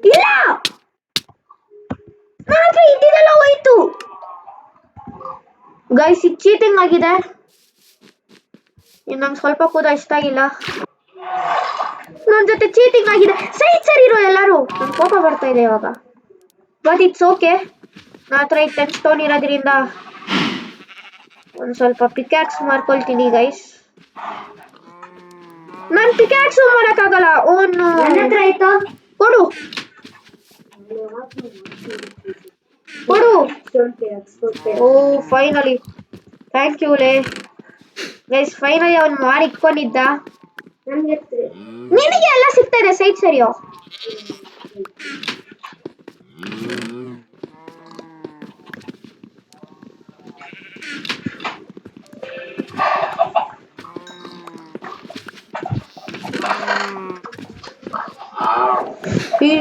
ಇಲ್ಲ ಮಾತ್ರ ಇದ್ದಿದ್ದೆಲ್ಲ ಹೋಯ್ತು ಗೈಸ್. ಇದು ಚೀಟಿಂಗ್ ಆಗಿದೆ. ನಂಗೆ ಸ್ವಲ್ಪ ಕೂಡ ಇಷ್ಟ ಆಗಿಲ್ಲ. ನನ್ನ ಜೊತೆ ಚೀಟಿಂಗ್ ಆಗಿದೆ. ಸರಿ ಇರೋ ಎಲ್ಲರೂ. ನಂಗೆ ಕೋಪ ಬರ್ತಾ ಇದೆ ಇವಾಗ. But it's okay. ನನ್ನ ಹತ್ರ ಈಗ 10 ಸ್ಟೋನ್ ಇರೋದ್ರಿಂದ ಒಂದು ಸ್ವಲ್ಪ ಪಿಕ್ಯಾಕ್ಸ್ ಮಾಡ್ಕೊಳ್ತೀನಿ ಗೈಸ್. ನಾನು ಪಿಕ್ಯಾಕ್ಸ್ ಮಾಡೋಕ್ಕಾಗಲ್ಲ. ಓನು ಕೊಡು ಓ ಫೈನಲಿ ಥ್ಯಾಂಕ್ ಯು ಲೇ ಗೈಸ್. ಫೈನಲಿ ಅವನು ಮಾಡಿ ಇಟ್ಕೊಂಡಿದ್ದ. ನಿನಗೆ ಎಲ್ಲ ಸಿಗ್ತಾ ಇದೆ. ಸರಿಯೋ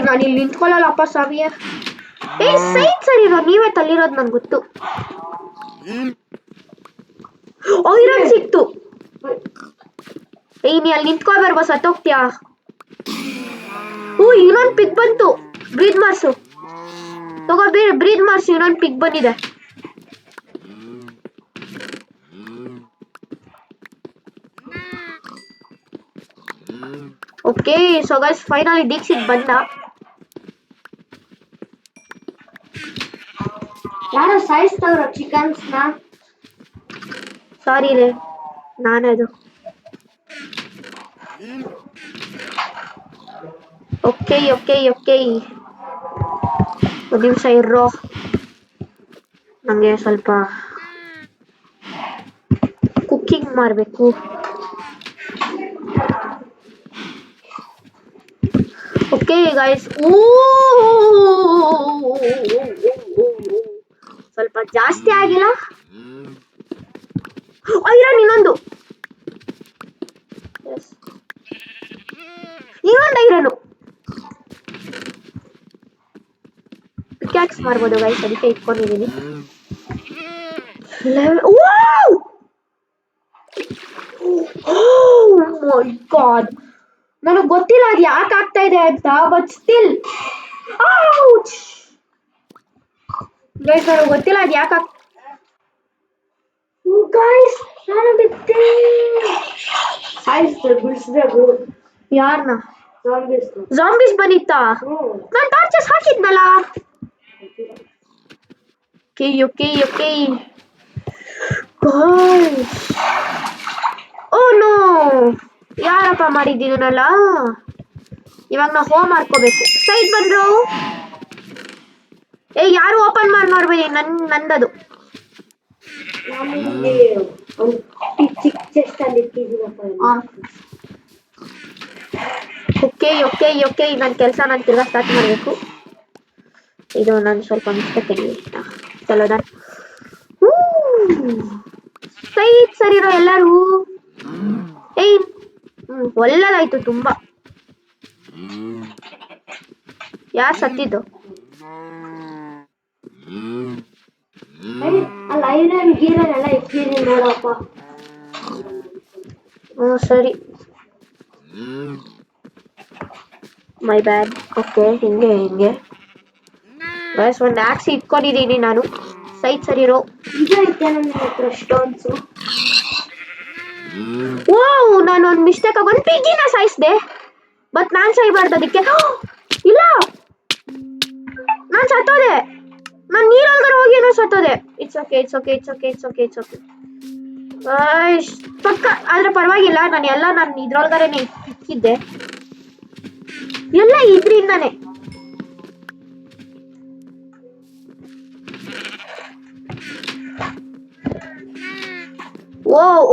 ನಾನು ಇಲ್ಲಿ ನಿಂತ್ಕೊಳ್ಳಲ್ಲಪ್ಪ ಸ್ವಾಮಿಯ. ಸರಿರೋ ನೀವೇ ತಲ್ಲಿರೋದು ನನ್ಗೆ ಗೊತ್ತು. ಐರನ್ ಸಿಕ್ತು. ನೀ ಅಲ್ಲಿ ನಿಂತ್ಕೋಬಾರ್ಬ ಸತ್ತೋಗ್ತೀಯಾ. ಇನ್ನೊಂದು ಪಿಗ್ ಬಂತು. ಬ್ರೀದ್ ಮಾರ್ಸು ತಗೋ. ಬ್ರೀದ್ ಮಾರ್ಸು. ಇನ್ನೊಂದು ಪಿಗ್ ಬಂದಿದೆ. Okay so guys finally Dikshit ಬಂದ. ಯಾರೋ ಸಾಯಿಸ್ತವ್ರ ಚಿಕನ್ಸ್ನ. ಸಾರಿ ರೇ ನಾನದು. ಓಕೆ ಒಂದು ನಿಮಿಷ ಇರೋ. ನನಗೆ ಸ್ವಲ್ಪ ಕುಕ್ಕಿಂಗ್ ಮಾಡಬೇಕು. Okay guys. ಸ್ವಲ್ಪ ಜಾಸ್ತಿ ಆಗಿಲ್ಲ. ಐರನ್ ಇನ್ನೊಂದು ಐರನು ಪಿಕ್ಯಾಕ್ಸ್ ಮಾಡ್ಬೋದು ಗೈಸ್. ಅದಕ್ಕೆ ಇಟ್ಕೊಂಡಿದ್ದೀನಿ. ಮೈ ಗಾಡ್ ನನಗೆ ಗೊತ್ತಿಲ್ಲ ಅದು ಯಾಕೆ ಆಗ್ತಾ ಇದೆ ಅಂತ. ಬಟ್ ಸ್ಟಿಲ್ ಗೈಸ್ ನನಗೆ ಗೊತ್ತಿಲ್ಲ ಅದು ಯಾಕೆ ಗೈಸ್. ನಾನು ಬಿದ್ದೆ. ಬಿಡಿಸ್ಬೇಕು. ಯಾರನ್ನ? ಜಾಂಬೀಸ್ ಬಂದಿತ್ತಾ? ನಾನು ಟಾರ್ಚಸ್ ಹಾಕಿದ್ನಲ್ಲ. ಓಕೆ ಓ ನೋ ಯಾರಪ್ಪ ಮಾಡಿದ್ದೀನಲ್ಲ. ಇವಾಗ ನಾವು ಹೋಮ್ ಮಾಡ್ಕೋಬೇಕು. ಸೈಡ್ ಬಂದ್ರು. ಯಾರು ಓಪನ್ ಮಾಡ್ಬೇಡಿ. ನಂದದು. ಚಿಕ್ಕ ಚೆಸ್ಟ್ ಅಲ್ಲಿ ಇಟ್ಟಿದ್ದೀನಪ್ಪ. ಓಕೆ ನನ್ನ ಕೆಲಸ ನಾನು ತಿರ್ಗಾ ಸ್ಟಾರ್ಟ್ ಮಾಡಬೇಕು. ಇದು ನಾನು ಸ್ವಲ್ಪ ಮಿಸ್ಟೇಕ್ ಆಗಿದೆ. ಚಲೋ ನಾನು ಸರಿರೋ ಎಲ್ಲರೂ. ಒಳ್ಳೆದಾಯ್ತು ತುಂಬಾ. ಯಾರು ಸತ್ತಿದ್ದು? ಅಲ್ಲ ಐರನ್ ಗೀರನ್ ಎಲ್ಲ ಇಟ್ಟಿದ್ದೀನಿ ನೋಡಪ್ಪ. ಸರಿ ಮೈ ಬ್ಯಾಡ್. ಓಕೆ ಹಿಂಗೆ ಬಸ್ ಒಂದು ಆಕ್ಸಿ ಇಟ್ಕೊಂಡಿದ್ದೀನಿ ನಾನು. ಸರಿರೋ. ಇದೈತೆ ನನ್ನ ಹತ್ರ ಸ್ಟೋನ್ಸು. ನಾನು ಒಂದು ಮಿಸ್ಟೇಕ್ ಒಂದು ಪಿಗ್ಗಿನ ಸಾಯಿಸಿದೆ. ಬಟ್ ನಾನು ಸಾಯ್ಬಾರ್ದು ಅದಕ್ಕೆ. ಇಲ್ಲ ನಾನು ಸತ್ತೋದೆ. ನಾನು ನೀರೊಳಗಡೆ ಹೋಗಿ ಏನೋ ಸತ್ತೋದೆ. It's okay. ಪಕ್ಕ ಆದ್ರೆ ಪರವಾಗಿಲ್ಲ, ನಾನು ಇದ್ರೊಳಗಡೆನೆ ಇಕ್ಕಿದ್ದೆ ಎಲ್ಲ ಇದ್ರಿಂದಾನೆ.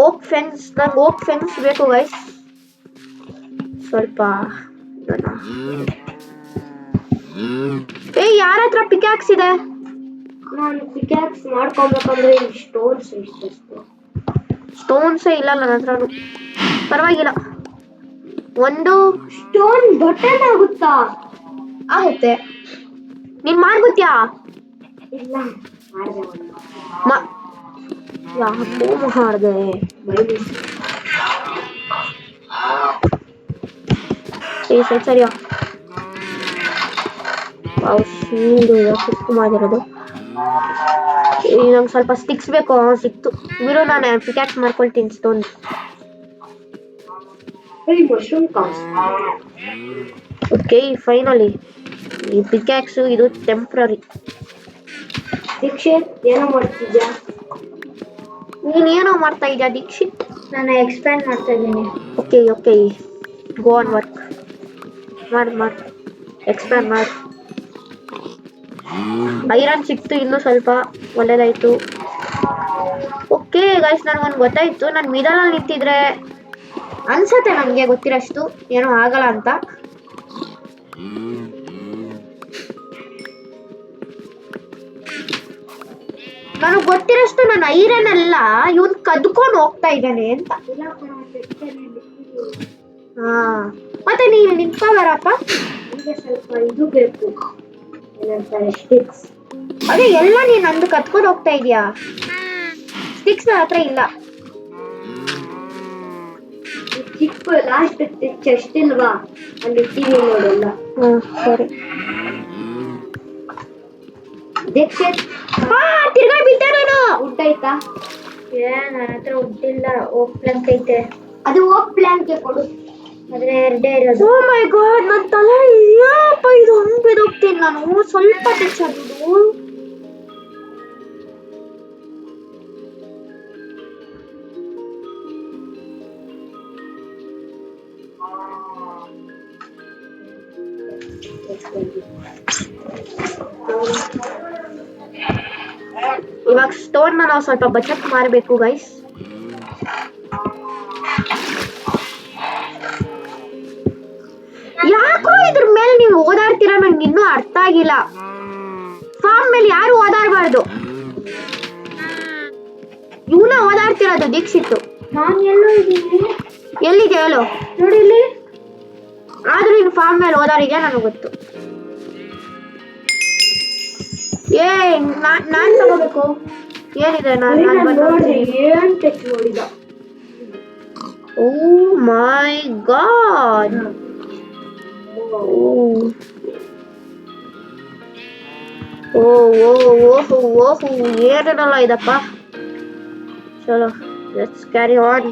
ಓಕ್ ಫೆನ್ಸ್, ನಂಗೆ ಓಕ್ ಫೆನ್ಸ್ ಬೇಕು ಗೈಸ್. ಸ್ವಲ್ಪ ಯಾರ ಹತ್ರ ಪಿಕ್ಯಾಕ್ಸ್ ಇದೆ? ನಾನು ಪಿಕ್ಯಾಕ್ಸ್ ಮಾಡ್ಕೊಬೇಕಂದ್ರೆ ಸ್ಟೋನ್ಸೇ ಇಲ್ಲ ನನ್ನ ಹತ್ರ. ಪರವಾಗಿಲ್ಲ, ಒಂದು ಸ್ಟೋನ್ ಬಟನ್ ಆಗುತ್ತಾ? ಆಗುತ್ತೆ. ನೀನ್ ಮಾಡ್ಬಿಟ್ಯಾ? ಇಲ್ಲ, ಯಾಕೋ ಮಾಡಿದೆ. ಸರಿಯಾ? ಮಾಡಿರೋದು. ನಂಗೆ ಸ್ವಲ್ಪ ಸ್ಟಿಕ್ಸ್ ಬೇಕು. ಸಿಕ್ತು ಬಿಡು, ನಾನು ಪಿಕ್ಯಾಕ್ಸ್ ಮಾಡ್ಕೊಳ್ತೀನಿ. ಸ್ಟೋನ್. ಓಕೆ, ಫೈನಲಿ ಈ ಪಿಕ್ಯಾಕ್ಸು ಇದು ಟೆಂಪ್ರರಿ. ದೀಕ್ಷಿತ್ ಏನೋ ಮಾಡ್ತಿದ್ಯಾ? ನೀನೇನೋ ಮಾಡ್ತಾ ಇದ್ಯಾ ದೀಕ್ಷಿತ್? ನಾನು ಎಕ್ಸ್ಪ್ಯಾಂಡ್ ಮಾಡ್ತಾ ಇದ್ದೀನಿ. Okay, go on work. ಮಾಡಿ ಎಕ್ಸ್ಪ್ಯಾಂಡ್ ಮಾಡಿ. ಐರನ್ ಸಿಕ್ತು, ಇನ್ನೂ ಸ್ವಲ್ಪ ಒಳ್ಳೇದಾಯ್ತು. ಓಕೆ ಗೈಸ್, ನನಗೊಂದು ಗೊತ್ತಾಯ್ತು. ನಾನು ಮಿಡಲಲ್ಲಿ ನಿಂತಿದ್ರೆ ಅನ್ಸತ್ತೆ ನನಗೆ ಗೊತ್ತಿರೋಷ್ಟು ಏನೋ ಆಗಲ್ಲ ಅಂತ. ನನಗೆ ಗೊತ್ತಿರೋಷ್ಟು ನಾನು ಐರನ್ ಅಲ್ಲ, ಇವನ್ ಕದ್ಕೊಂಡು ಹೋಗ್ತಾ ಇದ್ದಾನೆ ಅಂತ. ಮತ್ತೆ ನೀವು ನಿಂತ್ಕೋಬಾರಪ್ಪ. ಈಗ ಸ್ವಲ್ಪ ಇದು ಬೇಕು, ಏನಂತಾರೆ, ಸ್ಟಿಕ್ಸ್. ಅದೇ ಎಲ್ಲ ನೀನು ನಂದು ಕತ್ಕೊಂಡು ಹೋಗ್ತಾ ಇದೀಯಾ? ಸ್ಟಿಕ್ಸ್ ನನ್ನ ಹತ್ರ ಇಲ್ಲ. ಚಿಕ್ಕ ಲಾಸ್ಟ್ ಚೆಸ್ಟ್ ಇಲ್ವಾ, ಅಲ್ಲಿ ಟಿವಿ ನೋಡಲ್ಲ. ಸರಿ. ದೀಕ್ಷಿತ್ ತಿರ್ಗಾ ಬಿದ್ದೆ ನಾನು. ಊಟ ಆಯ್ತಾ? ನನ್ನ ಹತ್ರ ಉಡ್ಡಿಲ್ಲ. ಓಕ್ ಪ್ಲಾಂಕ್ ಐತೆ. ಅದು ಓಕ್ ಪ್ಲಾಂಕ್ ಕೊಡು. ಆದ್ರೆ ಎರಡೇ ಇರೋದು. ಓ ಮೈ ಗಾಡ್, ನನ್ನ ತಲೆ ಯಪ್ಪ, ಇದು ಹಂಗೆ ಬಿದ್ದೋಗ್ತೀನಿ ನಾನು. ಸ್ವಲ್ಪ ಟಚ್ ಆಗಿದ್ದು. ಇವಾಗ ಸ್ಟೋನ್ ನಾವು ಸ್ವಲ್ಪ ಬಚತ್ ಮಾಡಬೇಕು ಗೈಸ್. ಯಾಕೋ ಇದ್ರ ಮೇಲೆ ನೀವು ಓದಾಡ್ತೀರಾ? ನಂಗೆ ಇನ್ನೂ ಅರ್ಥ ಆಗಿಲ್ಲ. ಫಾರ್ಮ್ ಮೇಲೆ ಯಾರು ಓದಾಡಬಾರ್ದು. ಇವನ ಓದಾಡ್ತಿರೋದು ದೀಕ್ಷಿತ್ತು. ನಾನು ಎಲ್ಲೋ ಇದ್ದೀನಿ. ಎಲ್ಲಿದೆ ಹೇಳು? ನೋಡಿ ಇಲ್ಲಿ. ಆದ್ರೂ ನೀನು ಫಾರ್ಮ್ ಮೇಲೆ ಓದಾಡಿದ್ಯಾ? ನನಗೆ ಗೊತ್ತು. ನಾನ್ ತಗೋಬೇಕು. ಏನಿದೆ? ಏನ್ ಟಚ್ ಮಾಡಿದ? ಓ ಮೈ ಗಾಡ್. ಓಹೋ, ಏನೇನಲ್ಲ ಇದಪ್ಪ. ಚಲೋ, ಲೆಟ್ಸ್ ಕ್ಯಾರಿ ಆನ್.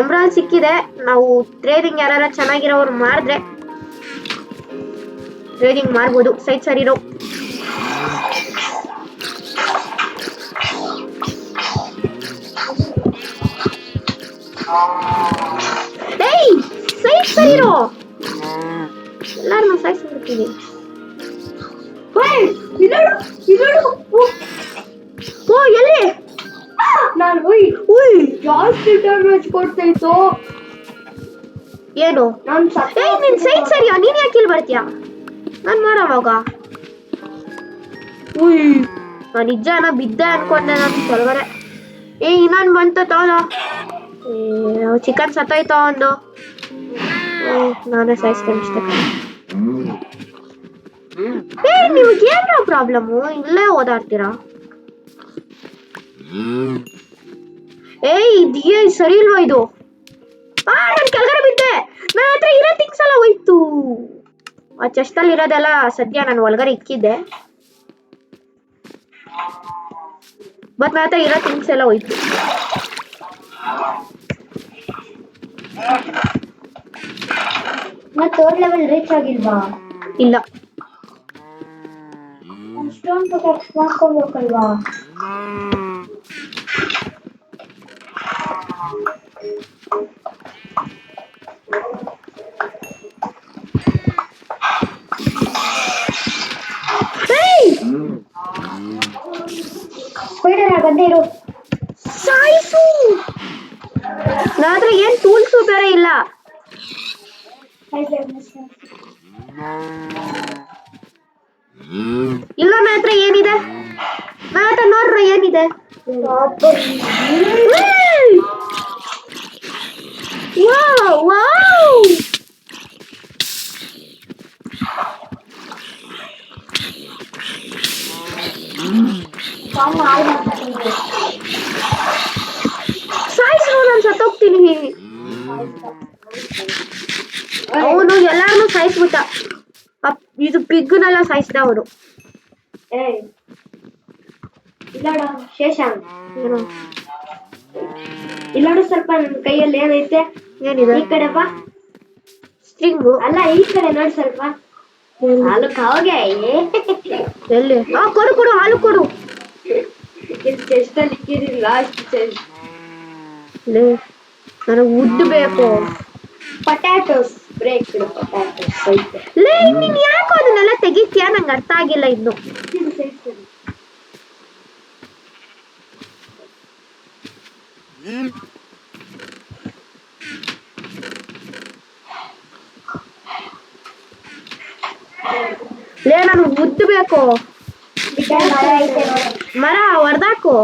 ಎಮ್ರಾಲ್ಡ್ ಸಿಕ್ಕಿದೆ. ನಾವು ಟ್ರೇಡಿಂಗ್ ಯಾರು ಚೆನ್ನಾಗಿರೋರು ಮಾಡಿದ್ರೆ ಟ್ರೇಡಿಂಗ್ ಮಾಡ್ಬೋದು. ಸೈಡ್ ಸರಿರೋ. ಸೈಡ್ ಸರಿರೋ. ಎಲ್ಲಾರು ಸಾಯಿಸ್ಬಿಡ್ತೀನಿ. ಓ ಎಲ್ಲಿ? ನಾನು ಜಾಸ್ತಿ ಡ್ಯಾಮೇಜ್ ಕೊಡ್ತಾಯಿತ್ತು. ಏನು? ನಿನ್ ಸೈಡ್ ಸರಿಯಾ? ನೀನ್ ಯಾಕೆ ಇಲ್ಲಿ ಬರ್ತೀಯಾ? ನಾನು ಮಾಡೋವಾಗ ನಿಜಾನ ಬಿದ್ದೆ ಅನ್ಕೊಂಡೆ ನಾನು ಕೆಳಗಡೆ. ಇನ್ನೊಂದು ಬಂತು ತೋಲ. ಚಿಕನ್ ಸತ್ತೋಯ್ತು ಒಂದು. ನಾನೇ ಸಾಯಿಸ್ತೀನಿ ಮಿಸ್ಟೇಕ್. ನಿಮ್ಗೆ ಏನೋ ಪ್ರಾಬ್ಲಮ್ಮು? ಇಲ್ಲೇ ಓದಾಡ್ತೀರಾ? ಇದೇ ಸರಿ ಇಲ್ವಾ ಇದು? ನಾನು ಕೆಳಗಡೆ ಬಿದ್ದೆ. ನನ್ನ ಹತ್ರ ಇರೋ ಥಿಂಗ್ಸ್ ಎಲ್ಲ ಹೋಯ್ತು. ಆ ಚೆಸ್ಟಲ್ಲಿ ಇರೋದೆಲ್ಲ ಸದ್ಯ ನಾನು ಒಳಗಡೆ ಇಕ್ಕಿದ್ದೆ. ಬಟ್ ನನ್ನ ಹತ್ರ ಇರೋ ಥಿಂಗ್ಸ್ ಎಲ್ಲ ಹೋಯ್ತು. ಮತ್ತೆ 3rd ಲೆವೆಲ್ ರೀಚ್ ಆಗಿಲ್ವಾ? ಇಲ್ಲ. ಇಷ್ಟೊಂದು ಮಾಡ್ಕೊಬೇಕಲ್ವಾ? ಸ್ಪೈಡರ್ ಬಂದೇ ಇರು. ಸಾಯಿಸು. ನನ್ನ ಹತ್ರ ಏನ್ ಟೂಲ್ಸು ಬೇರೆ ಇಲ್ಲ. ಇಲ್ಲ ನನ್ನ ಹತ್ರ ಏನಿದೆ? ನನ್ನ ಹತ್ರ ನೋಡ್ರಿ ಏನಿದೆ. Wow wow. ಸಾಯಿಸು, ನಾನು ಸತ್ತೋಗ್ತೀನಿ. ಅವನು ಎಲ್ಲಾರನ್ನೂ ಸಾಯಿಸ್ಬಿಟ್ಟ. ಇದು ಪಿಗ್ನೆಲ್ಲ ಸಾಯಿಸಿದ ಅವನು. ಇಲ್ಲೋಡು ಶೇಷಾಂಕ್, ಏನು ಇಲ್ಲೋಡು ಸ್ವಲ್ಪ ನನ್ನ ಕೈಯಲ್ಲಿ ಏನೈತೆ? ಏನಿದೆ? ಈ ಕಡೆ ಬಾ. ಸ್ಟ್ರಿಂಗು ಅಲ್ಲ, ಈ ಕಡೆ ನೋಡಿ ಸ್ವಲ್ಪ. ಹಾಲು ಕಾವಗೆ ಎಲ್ಲಿ? ಕೊಡು ಕೊಡು, ಹಾಲು ಕೊಡು. ಚೆಸ್ಟ್ ಅಲ್ಲಿ ಇಕ್ಕಿದಿಲ್ಲ ಅಷ್ಟು ಚೆಸ್ಟ್. ನನಗೆ ವುಡ್ ಬೇಕು. ಪೊಟ್ಯಾಟೋಸ್ ಬ್ರೇಕ್ ಇಡು. ಪೊಟ್ಯಾಟೋಸ್ ಐತೆ. ನೀನ್ ಯಾಕೋ ಅದನ್ನೆಲ್ಲ ತೆಗಿತೀಯಾ? ನಂಗೆ ಅರ್ಥ ಆಗಿಲ್ಲ ಇನ್ನು. ನನಗೆ ವುಡ್ ಬೇಕು. ಮರ ಹೊರ್ದಾಕು.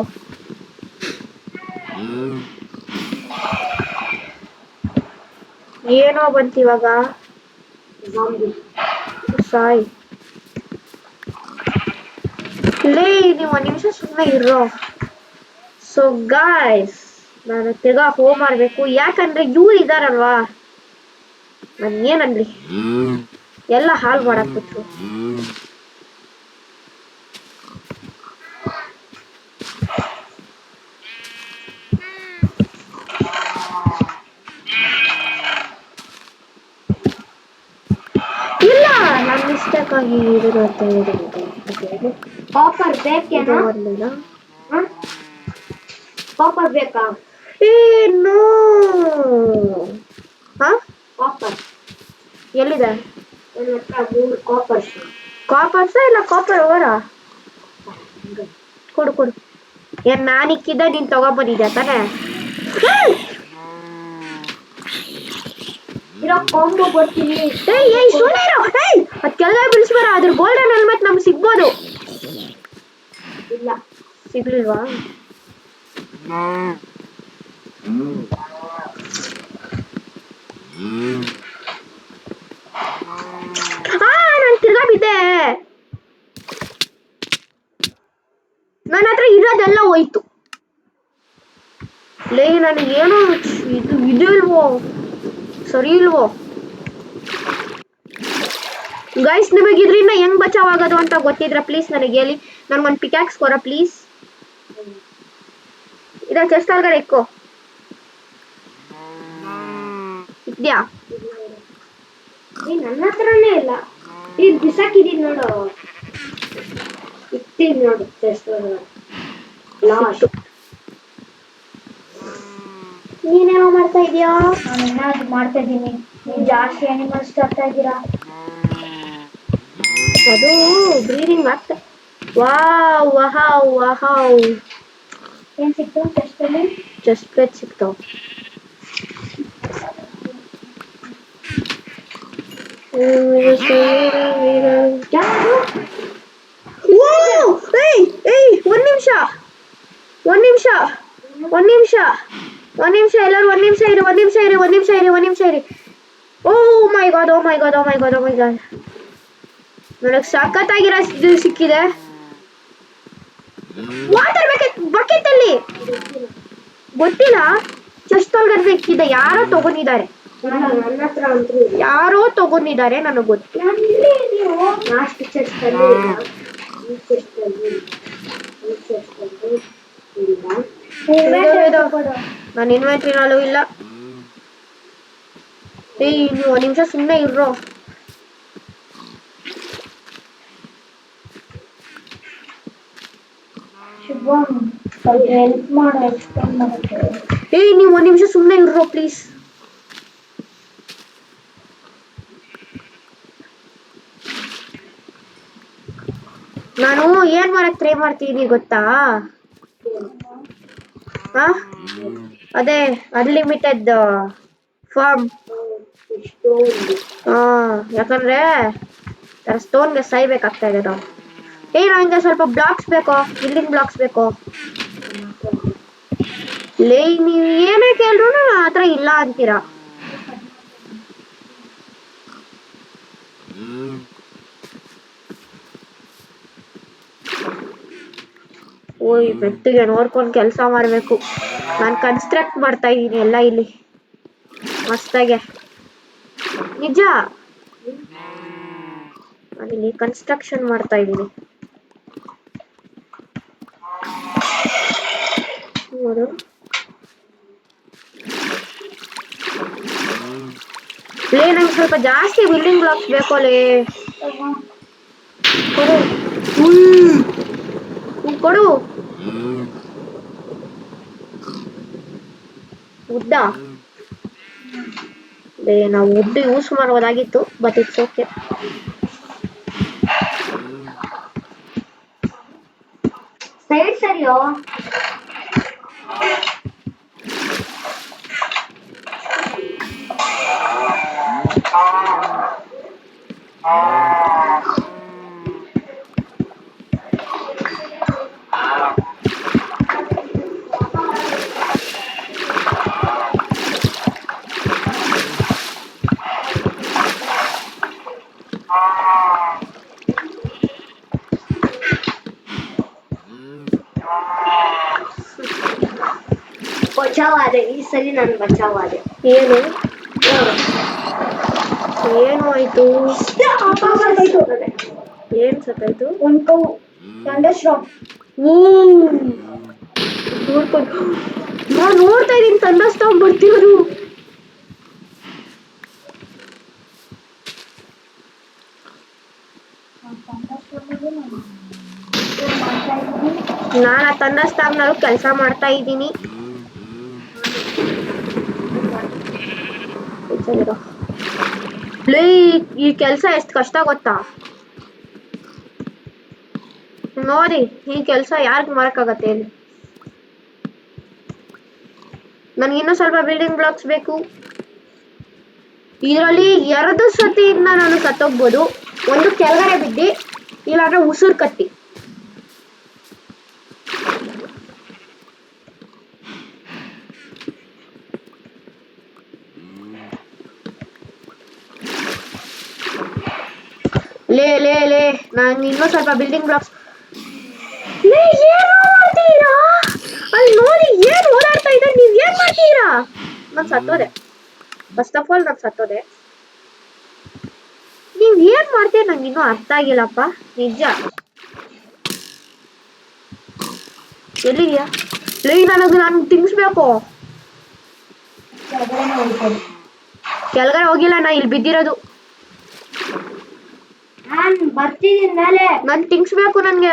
ಏನೋ ಬಂತು ಇವಾಗ. ಸಾಯ್. ನೀವು ಒಂದು ನಿಮಿಷ ಸುಮ್ಮನೆ ಇರೋ. ಸೊ ಗಾಯ್ಸ್, ನಾನು ತಿರ್ಗಾ ಹೋಮ್ ಮಾಡಬೇಕು. ಯಾಕಂದ್ರೆ ಇವ್ರು ಇದಾರಲ್ವಾ, ನಾನು ಏನನ್ಲಿ ಎಲ್ಲ ಹಾಳು ಮಾಡಾಕ್ಬಿಟ್ರು. ಇಲ್ಲ, ನಾನು ಮಿಸ್ಟೇಕ್ ಆಗಿ ಇರೋದು ಅಂತ ಹೇಳಿದೆ. ಕಾಪರ್ ಬೇಕೇನೋ? ಕಾಪರ್ ಬೇಕಾ? ಏನು? ಕಾಪರ್ ಎಲ್ಲಿದೆ? ನನ್ನ ಹತ್ರ 3 ಕಾಪರ್ಸ್. ಕಾಪರ್ಸ ಇಲ್ಲ ಕಾಪರ್ ಓರಾ? ಕೊಡು ಕೊಡು. ಏನ್ ನಾನು ಇಕ್ಕಿದ್ದೆ ನೀನ್ ತಗೊಂಡ್ಬಂದಿದ್ಯಾ ತಾನೇ? ಇರೋ ಕಾಂಬೋ ಕೊಡ್ತೀನಿ. ಸುಮ್ಮನೆ ಇರೋ. ಅದ್ ಕೆಳಗೆ ಬಿಡಿಸ್ಬೇಡ. ಅದ್ರ ಗೋಲ್ಡನ್ ಹೆಲ್ಮೆಟ್ ನಮ್ಗೆ ಸಿಗ್ಬೋದು. ಇಲ್ಲ, ಸಿಗ್ಲಿಲ್ವಾ? ನಾನು ತಿರ್ಗಾ ಬಿದ್ದೆ. ನನ್ನ ಹತ್ರ ಇರೋದೆಲ್ಲ ಹೋಯ್ತು. ನನಗೇನೋ ಇದು ಇಲ್ವೋ, ಸರಿ ಇಲ್ವೋ. ಗೈಸ್, ನಿಮಗೆ ಇದರಿಂದ ಹೆಂಗ್ ಬಚಾವ್ ಆಗೋದು ಅಂತ ಗೊತ್ತಿದ್ರೆ ಪ್ಲೀಸ್ ನನಗೆ ಹೇಳಿ. ನನ್ಗೊಂದು ಪಿಕ್ಯಾಕ್ಸ್ ಕೊರ ಪ್ಲೀಸ್. ಇದ ಚೆಸ್ಟ್ ಒಳಗಡೆ ಇಕ್ಕೋ. ಇದ್ಯಾ? ನನ್ನ ಹತ್ರನೇ ಇಲ್ಲ. ಈಗ ಬಿಸಾಕಿದೀನಿ ನೋಡು. ಇಟ್ಟಿದ್ ನೋಡು ಚೆಸ್ಟ್ ಒಳಗಡೆ. ನೀನೇನೋ ಮಾಡ್ತಾ ಇದೀಯಾ? ನಾನು ಏನಾದ್ರು ಮಾಡ್ತಾ ಇದ್ದೀನಿ. ನೀವು ಜಾಸ್ತಿ ಅನಿಮಲ್ಸ್ ತರ್ತಾ ಇದ್ದೀರಾ. ಅದು ಬ್ರೀದಿಂಗ್ ಆಗ್ತಾ. Wow wow wow. ಏನ್ ಸಿಕ್ತು ಚೆಸ್ಟ್ ಅಲ್ಲಿ? ಚೆಸ್ಟ್ ಪ್ಲೇಟ್ ಸಿಕ್ತಾವ. ಒಂದ್ ನಿಮಿಷ ಎಲ್ಲರೂ ಒಂದ್ ನಿಮಿಷ ಇರಿ. ಓ ಮೈ ಗಾಡ್. ನನಗೆ ಸಖತ್ತಾಗಿರೋ ಸಿಕ್ಕಿದೆ. ವಾಟರ್ ಬಕೆಟ್ ಅಲ್ಲಿ ಗೊತ್ತಿಲ್ಲ. ಚೆಸ್ಟ್ ಒಳಗಡೆ ಇಕ್ಕಿದೆ. ಯಾರೋ ತಗೊಂಡಿದ್ದಾರೆ. ನನ್ನ ಹತ್ರ ಅಂತೂ ಯಾರೋ ತಗೊಂಡಿದ್ದಾರೆ, ನನಗೆ ಗೊತ್ತಿಲ್ಲ. ಲಾಸ್ಟ್ ಚೆಸ್ಟ್ ಅಲ್ಲಿ ಈ ಚೆಸ್ಟ್ ಅಲ್ಲಿ ಇಲ್ಲ. ನನ್ನ ಇನ್ವೆಂಟ್ರಿನಲ್ಲೂ ಇಲ್ಲ. ನೀವು ಒಂದು ನಿಮಿಷ ಸುಮ್ಮನೆ ಇರೋ. ಸ್ವಲ್ಪ ಹೆಲ್ಪ್ ಮಾಡು ಎಕ್ಸ್ಪ್ಲೇನ್ ಮಾಡಕ್ಕೆ. ಏಯ್ ನೀವು ಒಂದ್ ನಿಮಿಷ ಸುಮ್ಮನೆ ಇರ್ರೋ ಪ್ಲೀಸ್. ನಾನು ಏನ್ ಮಾಡಕ್ ಟ್ರೈ ಮಾಡ್ತೀನಿ ಗೊತ್ತಾ? ಹಾ ಅದೇ ಅನ್ಲಿಮಿಟೆಡ್ ಫಾರ್ಮ್. ಹಾ ಯಾಕಂದ್ರೆ ಸ್ಟೋನ್ಗೆ ಸಾಯ್ಬೇಕಾಗ್ತಾ ಇದೆ ನಾವು. ನಂಗೆ ಸ್ವಲ್ಪ ಬ್ಲಾಕ್ಸ್ ಬೇಕು, ಬಿಲ್ಡಿಂಗ್ ಬ್ಲಾಕ್ಸ್ ಬೇಕು. ಲೇ ನೀವು ಏನೇ ಕೇಳಿದ್ರು ನನ್ನ ಹತ್ರ ಇಲ್ಲ ಅಂತೀರಾ. ಓಯ್ ಬೆಟ್ಟಿಗೆ ನೋಡ್ಕೊಂಡು ಕೆಲಸ ಮಾಡಬೇಕು. ನಾನು ಕನ್ಸ್ಟ್ರಕ್ಟ್ ಮಾಡ್ತಾ ಇದ್ದೀನಿ ಎಲ್ಲ ಇಲ್ಲಿ ಮಸ್ತಾಗೆ. ನಿಜ ನಾನಿಲ್ಲಿ ಕನ್ಸ್ಟ್ರಕ್ಷನ್ ಮಾಡ್ತಾ ಇದ್ದೀನಿ. ನೋಡು ಲೇ ನಂಗೆ ಸ್ವಲ್ಪ ಜಾಸ್ತಿ ಬಿಲ್ಡಿಂಗ್ ಬ್ಲಾಕ್ಸ್ ಬೇಕು ಲೇ. ಕೊಡು ಕೊಡು ಉದ್ದ. ಲೇ ನಾವು ಉದ್ದು ಯೂಸ್ ಮಾಡೋದಾಗಿತ್ತು, ಬಟ್ ಇಟ್ಸ್ ಓಕೆ. ಸೈಡ್ ಸರಿಯೋ. ಬಚಾವಾದೆ ಈ ಸರಿ ನಾನು ಬಚಾವಾದೆ. ಏನು ಏನು ಆಯ್ತು? ಏನ್ ಸತ್ತಾಯ್ತು? ಒಂದು ಥಂಡರ್ಸ್ಟಾರ್ಮ್. ಓ ನೋಡ್ಕೊಂಡು ನಾನು ನೋಡ್ತಾ ಇದ್ದೀನಿ ಥಂಡರ್ಸ್ಟಾರ್ಮ್ ಬರ್ತಿರೋದು. ನಾನು ಆ ಥಂಡರ್ಸ್ಟಾರ್ಮ್ನಲ್ಲೂ ಕೆಲಸ ಮಾಡ್ತಾ ಇದ್ದೀನಿ. ಲೇ ಈ ಕೆಲಸ ಎಷ್ಟು ಕಷ್ಟ ಗೊತ್ತಾ? ನೋಡಿ ಈ ಕೆಲಸ ಯಾರಿಗ್ ಮಾಡಕ್ಕಾಗತ್ತೆ ಹೇಳಿ? ನನಗೆ ಇನ್ನೂ ಸ್ವಲ್ಪ ಬಿಲ್ಡಿಂಗ್ ಬ್ಲಾಕ್ಸ್ ಬೇಕು. ಇದರಲ್ಲಿ 2 ಸತಿಯಿಂದ ನಾನು ಸತ್ತೋಗ್ಬೋದು. ಒಂದು ಕೆಳಗಡೆ ಬಿದ್ದು, ಇಲ್ಲಾಂದ್ರೆ ಉಸಿರು ಕಟ್ಟಿ. ಲೇ ಲೇ ಲೇ ನಾನು ಇನ್ನೂ ಸ್ವಲ್ಪ ಬಿಲ್ಡಿಂಗ್ ಬ್ಲಾಕ್ಸ್. ಲೇ ಏನು ಮಾಡ್ತೀರಾ ಅಲ್ಲಿ? ನೋಡಿ ಏನ್ ಓಡಾಡ್ತಾ ಇದ್ದಾರೆ, ನೀವ್ ಏನ್ ಮಾಡ್ತೀರಾ? ನಾನು ಸತ್ತೋದೆ. ಫಸ್ಟ್ ಆಫ್ ಆಲ್ ನಾನು ಸತ್ತೋದೆ. ನೀವ್ ಏನ್ ಮಾಡ್ತೀರ ನಂಗೆ ಇನ್ನೂ ಅರ್ಥ ಆಗಿಲ್ಲಪ್ಪ. ನಿಜ ಎಲ್ಲಿದ್ಯಾ? ಲೇ ನಾನು ತಿನ್ಸ್ಬೇಕು. ಕೆಳಗಡೆ ಹೋಗಿಲ್ಲ, ನಾ ಇಲ್ಲಿ ಬಿದ್ದಿರೋದು. ನಾನ್ ಬರ್ತಿದ್ದೀನಿ ಮೇಲೆ. ನನ್ ತಿನ್ಸ್ಬೇಕು ನನ್ಗೆ.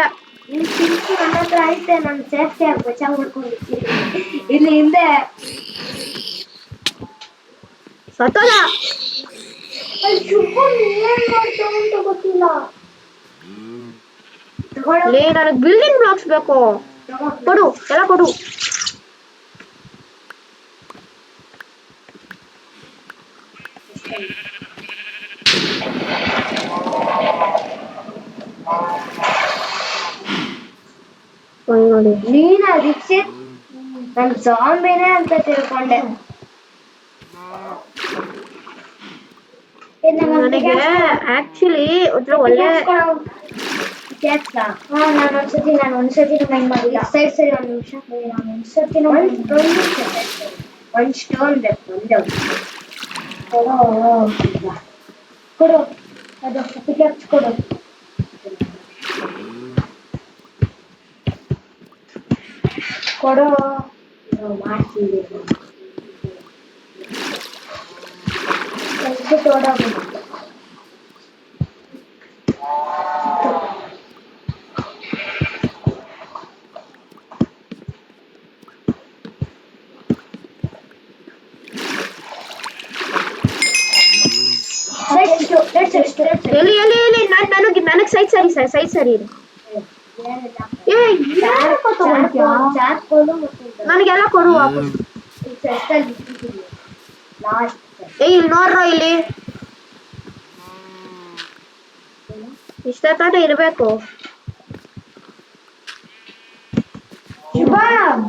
ನಿನ್ ತಿನ್ಸು ನನ್ನ ಹತ್ರ ಐತೆ. ನಾನು ಸೇಫ್ಟಿ ಆಗಿ ಬಚಾವ್ ಮಾಡ್ಕೊಂಡಿರ್ತೀನಿ ಇಲ್ಲಿ ಹಿಂದೆ. ಸತ್ತೋದ. ಏನ್ ಮಾಡ್ತಾವ ಅಂತ ಗೊತ್ತಿಲ್ಲ. ಲೇ ನನಗೆ ಬಿಲ್ಡಿಂಗ್ ಬ್ಲಾಕ್ಸ್ ಬೇಕು. ಕೊಡು ಎಲ್ಲ ಕೊಡು. ನೋಡಿ ನೀನ ದೀಕ್ಷಿತ್, ನನ್ ಜಾಂಬಿನೇ ಅಂತ ತಿಳ್ಕೊಂಡೆ. ನನಗೆ ಆಕ್ಚುಲಿ ಒಳ್ಳೆ ನಾನು ಒಂದ್ಸತಿ ಮೈಂಡ್ ಮಾಡಿಲ್ಲ. ಸರಿ ಸರಿ ಒಂದ್ ನಿಮಿಷ. ಒಂದ್ ಸ್ಟೋನ್ ಬೇಕು. ಕೊಡು ಅದು ಪಿಕಾಕ್ಸ್ ಕೊಡು. ಕೊಡು ಮಾಡ್ತೀವಿ. ತೋಡೋದು ಎಲ್ಲಿ ಎಲ್ಲಿ ಎಲ್ಲಿ ನನಗೆ ಸೈಡ್ ಸರಿ ಸರ್ ಸೈಡ್ ಸರಿ ಇರಿ. ಏ ಏನಕ್ಕೋ ತಗೊಂಡ್ಯಾ? ನನಗೆಲ್ಲ ಕೊಡು ವಾಪಸ್. ಏ ಇಲ್ಲಿ ನೋಡ್ರೋ ಇಲ್ಲಿ ಇಷ್ಟ ತಾನೇ ಇರ್ಬೇಕು.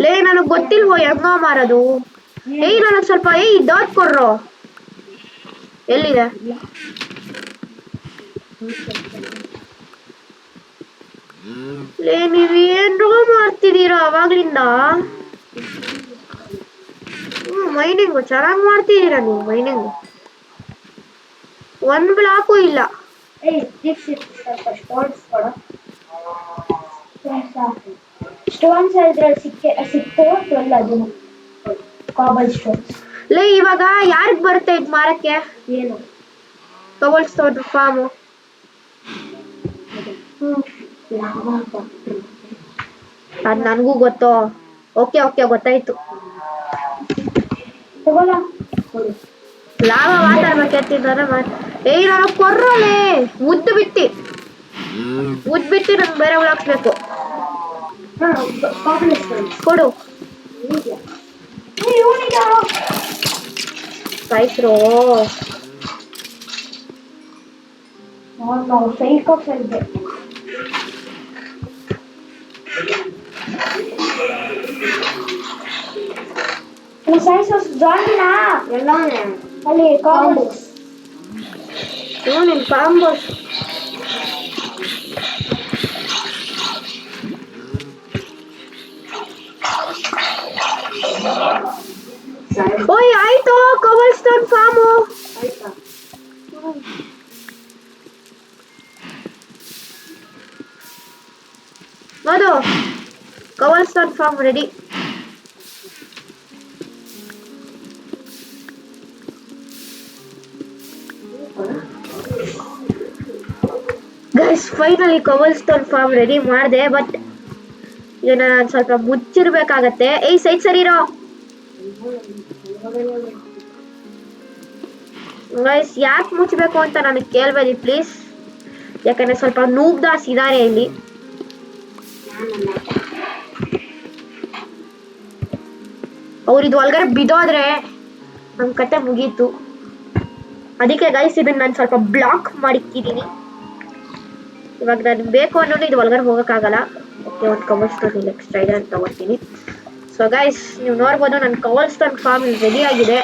ಲೇ ನನಗ್ ಗೊತ್ತಿಲ್ವೋ ಹೆಂಗ ಮಾರೋದು. ಏಯ್ ನನಗ್ ಸ್ವಲ್ಪ ಡಾಟ್ ಕೊಡ್ರೋ. ಎಲ್ಲಿದೆ? ಲೇ ನೀವೇನ್ರೋ ಮಾಡ್ತಿದ್ದೀರಾ ಅವಾಗ್ಲಿಂದ. ಮೈನಿಂಗು ಚೆನ್ನಾಗಿ ಮಾಡ್ತಿದ್ದೀರಾ ನೀವು ಮೈನಿಂಗು. ಒಂದ್ ಬ್ಲಾಕು ಇಲ್ಲ. ಸ್ಟೋನ್ಸ್ ಇದ್ರಲ್ಲಿ ಸಿಕ್ತು 12 ಅದು ಕಾಬಲ್ ಸ್ಟೋನ್ಸ್. ಲೇ ಇವಾಗ ಯಾರಿಗ್ ಬರುತ್ತೆ ಇದ್ ಮಾರಕ್ಕೆ? ಏನು ಕವಲ್ ಸ್ಟೋನ್ ಫಾರ್ಮು. ಅದ್ ನನಗೂ ಗೊತ್ತು. ಓಕೆ ಓಕೆ ಗೊತ್ತಾಯ್ತು. ಲಾವ ಮಾತಾಡ್ಬೇಕಂತಿದ್ದಾರೆ ಏಯ್ ನನಗೆ ಕೊಡ್ರಲೆ ಉದ್ದು ಬಿಟ್ಟು ನಂಗೆ ಬೇರೆ ಹಾಕ್ಸ್ಬೇಕು. ಕೊಡು ಸಾಯ್ತ್ರೋ. ಅಲ್ಲಿ ಕಾಂಬೋಸ್ ನಿನ್ ಕಾಂಬೋಸ್ ಓಯ್ ಆಯ್ತು ಕವಲ್ ಸ್ಟೋನ್ ಫಾರ್ಮು. ಅದು cobblestone farm ready. Guys finally cobblestone farm ready ಮಾಡಿದೆ. ಬಟ್ ಇದನ್ನ ನಾನು ಸ್ವಲ್ಪ ಮುಚ್ಚಿರ್ಬೇಕಾಗತ್ತೆ. ಏಯ್ ಸೈಡ್ ಸರಿ ಇರೋ ಗೈಸ್. ಯಾಕೆ ಮುಚ್ಚಬೇಕು ಅಂತ ನನಗೆ ಕೇಳ್ಬೇಡಿ ಪ್ಲೀಸ್, ಯಾಕಂದ್ರೆ ಸ್ವಲ್ಪ ನೂಬ್ ದಾಸ್ ಇದ್ದಾರೆ ಇಲ್ಲಿ. ಅವ್ರಿದು ಒಳಗಡೆ ಬಿದ್ದೋದ್ರೆ ನನ್ನ ಕತೆ ಮುಗೀತು. ಅದಕ್ಕೆ ಗೈಸ್ ಇದನ್ನ ನಾನು ಸ್ವಲ್ಪ ಬ್ಲಾಕ್ ಮಾಡಿಕ್ಕಿದ್ದೀನಿ. ಇವಾಗ ನಾನು ಬೇಕು ಅನ್ನೋದು ಇದು ಒಳಗಡೆ ಹೋಗೋಕ್ಕಾಗಲ್ಲ. ಓಕೆ ಒಂದು ಕವಲ್ ಸ್ಟೋನ್ ಇಲ್ಲಿ ಎಕ್ಸ್ಟ್ರಾ ಇದೆ ಅಂತ ತಗೋತೀನಿ. ಸೊ ಗೈಸ್ ನೀವು ನೋಡ್ಬೋದು ನನ್ನ ಕವಲ್ ಸ್ಟೋನ್ ಫಾರ್ಮ್ ರೆಡಿ ಆಗಿದೆ.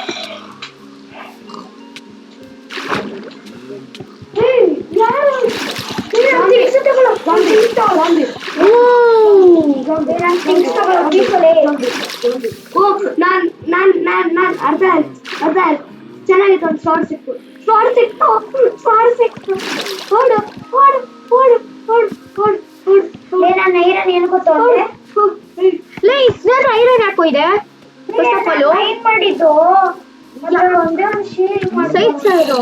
ಅರ್ಧ ಚೆನ್ನಾಗಿತ್ತು. ಒಂದು ಶಾರ್ಟ್ ಸಿಕ್ತು ಹೊಡು ಹೊಡು ಹೊಡು ಹೊಡು ಹೊಡು ಹೊಡು. ನಾನು ಐರನ್ ಹೇಳ್ಕೊತೋಡೆ ಲೇ ನಾನು ಐರನ್ ಯಾಕೋ ಇದೆ ಮಾಡಿದ್ದು ಒಂದೇ ಒಂದು ಶೇರ್ ಸೈಡ್ ಸೈಡು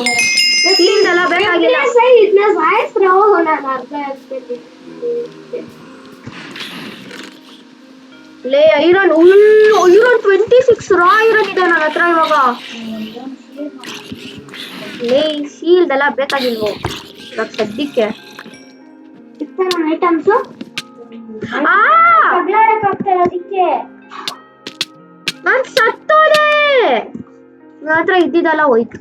ಇಲ್ಲಿಂದೆಲ್ಲ ಬೇಕಾಗಿಲ್ಲ. ಇದನ್ನ ಸಾಯಿಸ್ರೆ ಹೋಗು. ನಾನು ಅರ್ಧ ಆಗ್ತೀನಿ. ಲೇ ಐರನ್ 26 ರಾ ಐರನ್ ಇದೆ ನನ್ನ ಹತ್ರ ಇವಾಗ. ಲೇ ಶೀಲ್ಡ್ ಎಲ್ಲ ಬೇಕಾಗಿಲ್ವೋ ಇವಾಗ ಸದ್ಯಕ್ಕೆ. ಐಟಮ್ಸು ಅದಕ್ಕೆ ನಾನ್ ಸತ್ತೋದೆ. ನನ್ನ ಹತ್ರ ಇದ್ದಿದ್ದೆಲ್ಲ ಹೋಯ್ತು.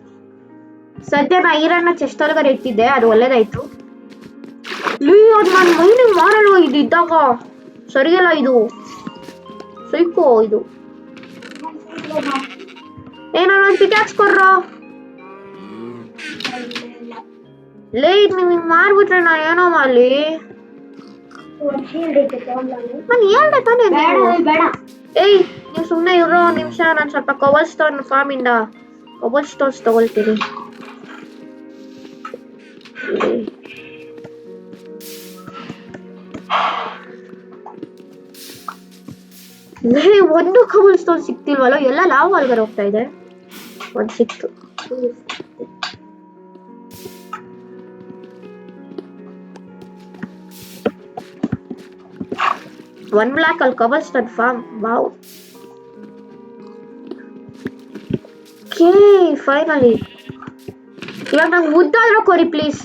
ಸದ್ಯ ನಾ ಐರನ್ನ ಚೆಸ್ಟ್ ಒಳಗಡೆ ಇಟ್ಟಿದ್ದೆ, ಅದು ಒಳ್ಳೇದಾಯ್ತು. ಲೀ ಅದು ನಾನು ಮೈನಿಂಗ್ ಮಾಡಲ್ವ ಇದು ಇದ್ದಾಗ ಸರಿಯಲ್ಲ. ಇದು ಸೈಕೋ ಇದು. ಏನೋ ಒಂದು ಪಿಕ್ಯಾಕ್ಸ್ ಕೊಡ್ರೋ. ಲೇ ನೀವು ಹಿಂಗೆ ಮಾಡ್ಬಿಟ್ರೆ ನಾ ಏನೋ ಮಾಡಲಿ. ನಾನು ಹೇಳ್ದೆ ತಾನೇ ಬೇಡ. ಏಯ್ ನೀವು ಸುಮ್ಮನೆ ಇರೋ ನಿಮಿಷ. ನಾನು ಸ್ವಲ್ಪ ಕವಲ್ ಸ್ಟೋನ್ ಫಾರ್ಮ್ ಇಂದ ಕವಲ್ ಸ್ಟೋನ್ಸ್ ತಗೊಳ್ತೀನಿ. ಒಂದು ಕವಲ್ ಸ್ಟೋನ್ ಸಿಕ್ತಿಲ್ವಲ್ಲ, ಎಲ್ಲ ಲಾವ್ ಒಳಗಡೆ ಹೋಗ್ತಾ ಇದೆ. ಒಂದು ಸಿಕ್ತು. ಒನ್ ಬ್ಲಾಕ್ ಅಲ್ಲಿ cobblestone farm. Wow. Okay finally ಇವಾಗ ನಂಗೆ ಉದ್ದಾದ್ರೂ ಕೊಡಿ ಪ್ಲೀಸ್.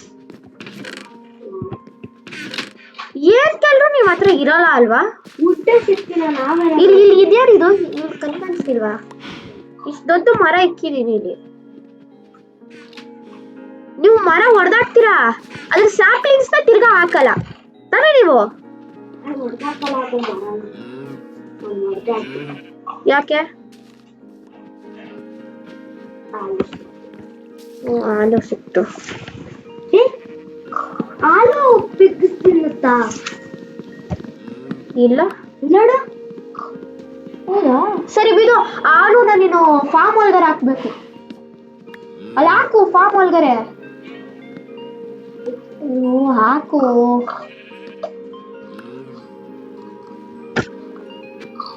ಏನ್ ಕೇಳ್ರು ನಿಮ್ ಹತ್ರ ಇರಲ್ಲ ಅಲ್ವಾ? ಊಟ ಸಿಕ್ತಿಲ್ಲ ನಾವೇ. ಇಲ್ಲಿ ಇದ್ಯಾರಿದು? ಇಲ್ಲಿ ಕಣ್ ಕಾಣಿಸ್ತಿಲ್ವಾ? ಇಷ್ಟು ದೊಡ್ಡ ಮರ ಇಕ್ಕಿದೀನಿ ಇಲ್ಲಿ. ನೀವು ಮರ ಹೊಡೆದಾಕ್ತೀರಾ, ಅದ್ರ ಸ್ಯಾಪ್ಲಿಂಗ್ಸ್ ನ ತಿರ್ಗಾ ಹಾಕಲ್ಲ ತಾನೇ ನೀವು? ಯಾಕೆ? ಹಾಲು ಸಿಕ್ತು. ಹಾಲು ಪಿಗ್ ತಿನ್ನುತ್ತಾ? ಇಲ್ಲ ನೋಡು. ಹೌದಾ? ಸರಿ ಬಿಡು, ಹಾಲುನ ನೀನು ಫಾರ್ಮ್ ಒಳಗಡೆ ಹಾಕ್ಬೇಕು. ಅಲ್ಲಿ ಹಾಕು ಫಾರ್ಮ್ ಒಳಗಡೆ. ಹಾಕು.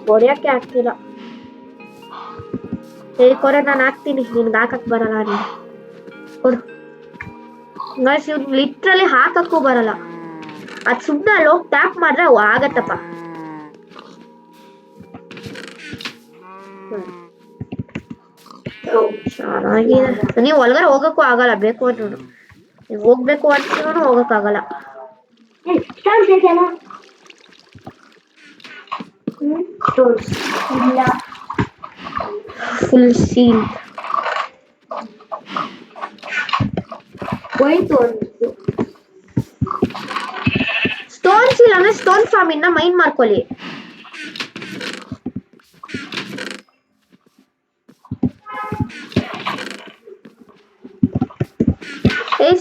ಹೊಡಿಯಕ್ಕೆ ಆಗ್ತಿಲ್ಲ. ಹೇಳಿ ಕೊರೆ, ನಾನು ಹಾಕ್ತೀನಿ, ನಿನ್ಗೆ ಹಾಕಕ್ ಬರಲ್ಲ. ನೀನು ಕೊಡು. ಲಿಟ್ರಲಿ ಹಾಕಕ್ಕೂ ಬರಲ್ಲ. ಅದು ಸುಮ್ಮನೆ ಅಲ್ಲಿ ಹೋಗಿ ಟ್ಯಾಪ್ ಮಾಡಿದ್ರೆ ಆಗತ್ತಪ್ಪ. ಚೆನ್ನಾಗಿದೆ. ನೀವು ಒಳಗಡೆ ಹೋಗಕ್ಕೂ ಆಗಲ್ಲ, ಬೇಕು ಅನ್ನೋನು. ನೀವು ಹೋಗ್ಬೇಕು ಅನ್ಸಿದ್ರು ಹೋಗಕ್ಕಾಗಲ್ಲ. ಇಲ್ಲ, ಫುಲ್ ಸೀಲ್ ಹೋಯ್ತು ಒಂದು. ಸ್ಟೋನ್ ಸೀಲ್ ಅಂದ್ರೆ ಸ್ಟೋನ್ ಫಾರ್ಮ್ ಇಂದ ಮೈನ್ ಮಾಡ್ಕೊಳ್ಳಿ.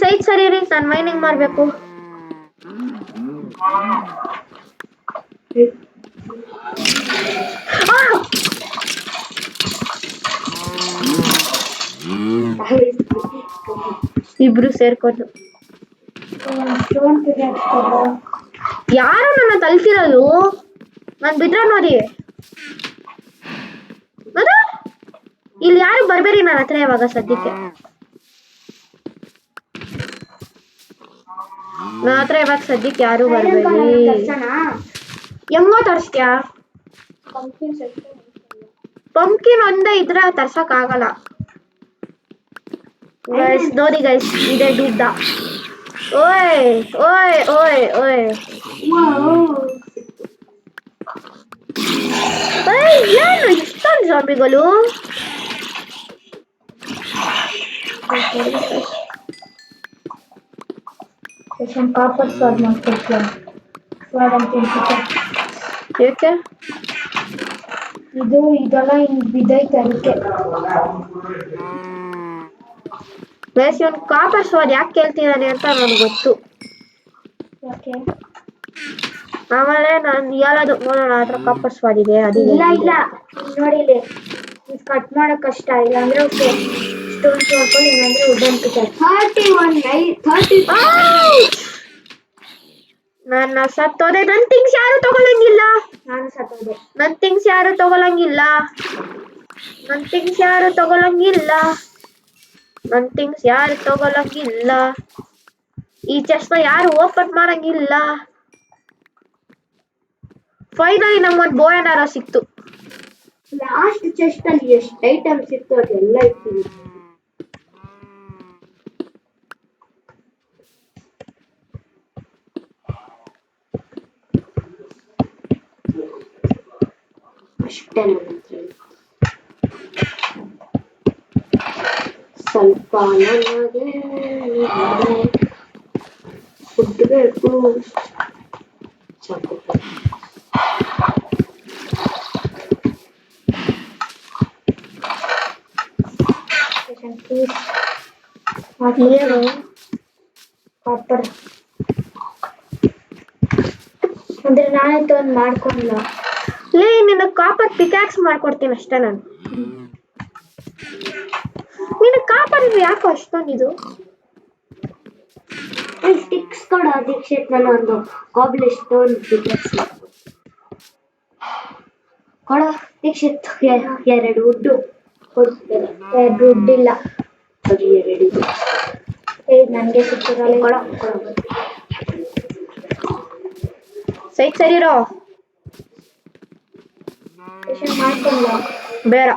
ಸೈಡ್ ಸರಿ ರೀ, ನಾನು ಮೈನಿಂಗ್ ಮಾಡ್ಬೇಕು. ಇಬ್ರು ಸೇರ್ಕೊಂಡು ಯಾರು ನನ್ನ ತಲ್ಸಿರೋದು? ನಾನು ಬಿಟ್ರೆ ನೋಡಿ. ಇಲ್ಲಿ ಯಾರು ಬರ್ಬೇಡಿ ನನ್ನ ಹತ್ರ ಇವಾಗ ಸದ್ಯಕ್ಕೆ. ನನ್ನ ಹತ್ರ ಇವಾಗ ಸದ್ಯಕ್ಕೆ ಯಾರು ಬರ್ಬೇಡಿ. ಹೆಂಗೋ ತರ್ಸ್ತ್ಯಾ? ಪಂಪ್ಕಿನ್ ಒಂದೇ ಇದ್ರೆ ತರ್ಸಕ್ ಆಗಲ್ಲ. ನೋಡಿ ಗೈಸ್, ಇದೆ ದುಡ್ಡ. ಓಯ್ ಓಯ್ ಓಯ್ ಓಯ್, ಏನು ಇಷ್ಟೊಂದು ಜಾಂಬಿಗಳು? ಪಾಪಡ್ ಸ್ವಾದ್ ಮಾಡ್ಕೊಡ್ತೀಯ? ಸ್ವಾದ್ ಅಂತ ಏಕೆ? ಇದೆಲ್ಲ ಹಿಂಗ್ ಬಿದ್ದೈತೆ ಅದಕ್ಕೆ. ಬೇಸ್ ಇವನು ಕಾಪರ್ ಸ್ವಾದ್ ಯಾಕೆ ಕೇಳ್ತಿದ್ದಾನೆ ಅಂತ ನನಗೆ ಗೊತ್ತು. ಯಾಕೆ? ಆಮೇಲೆ ನಾನು ಹೇಳೋದು ನೋಡೋಣ ಹತ್ರ ಕಾಪರ್ ಸ್ವಾದ್ ಇದೆ. ಅದು ಇಲ್ಲ ಇಲ್ಲ, ನೋಡಿಲಿ ಕಟ್ ಮಾಡಕ್ ಕಷ್ಟ. ಇಲ್ಲ ಅಂದ್ರೆ ಸ್ಟೋನ್ ನೋಡ್ಕೊಂಡು, ಇಲ್ಲಾಂದ್ರೆ ವುಡನ್ ಪಿಕರ್. 30 ನನ್ನ ಸತ್ತೋದೆ. ನನ್ನ ಥಿಂಗ್ಸ್ ಯಾರು ತಗೊಳಂಗಿಲ್ಲ. ನಾನು ಸತ್ತೋದೆ. ನನ್ನ ಥಿಂಗ್ಸ್ ಯಾರು ತಗೊಳಂಗಿಲ್ಲ. ನನ್ನ ಥಿಂಗ್ಸ್ ಯಾರು ತಗೊಳಂಗಿಲ್ಲ. ನನ್ನ ಥಿಂಗ್ಸ್ ಯಾರು ತಗೊಳಂಗಿಲ್ಲ. ಈ ಚೆಸ್ಟ್ ಯಾರು ಓಪನ್ ಮಾಡಂಗಿಲ್ಲ. ಫೈನಲಿ ನಮ್ಗೊಂದು ಬೋ ಅಂಡ್ ಆರೋ ಸಿಕ್ತು. ಲಾಸ್ಟ್ ಚೆಸ್ಟ್ ಅಲ್ಲಿ ಎಷ್ಟು ಐಟಮ್ಸ್ ಇತ್ತು ಅದೆಲ್ಲ ಇಟ್ಟಿದ್ದೀನಿ. ಅಷ್ಟೇ ನನ್ನ ಹತ್ರ. ಸ್ವಲ್ಪ ನನಗೆ ಫುಡ್ ಬೇಕು. ಸಾಕು. ಏನು ಕಾಪರ್ ಅಂದ್ರೆ ನಾನಂತೂ ಒಂದು ಮಾಡ್ಕೊಂಡಿಲ್ಲ. ಲೇ, ನಿನ್ನ ಕಾಪರ್ ಪಿಕ್ಯಾಕ್ಸ್ ಮಾಡ್ಕೊಡ್ತೀನಿ ಅಷ್ಟೇ ನಾನು. ನಿನ್ನ ಕಾಪರ್ ಯಾಕೋ ಅಷ್ಟೊಂದಿದು? ಸ್ಟಿಕ್ಸ್ ಕೊಡು ದೀಕ್ಷಿತ್, ನಾನು ಒಂದು ಕಾಬ್ಲ್ ಸ್ಟೋನ್ ಪಿಕ್ಯಾಕ್ಸ್ ಕೊಡು ದೀಕ್ಷಿತ್. 2 ವುಡ್ಡು ಕೊಡ್ತೇನೆ. 2 ವುಡ್ಡಿಲ್ಲ, ಅದು 2 ಇದೆ. ನನಗೆ ಸಿಕ್ಕಿರಲ್ಲ. ಕೊಡು. ಸರಿರೋ ಮಾಡ್ಕೊಂಡ ಬೇಡ.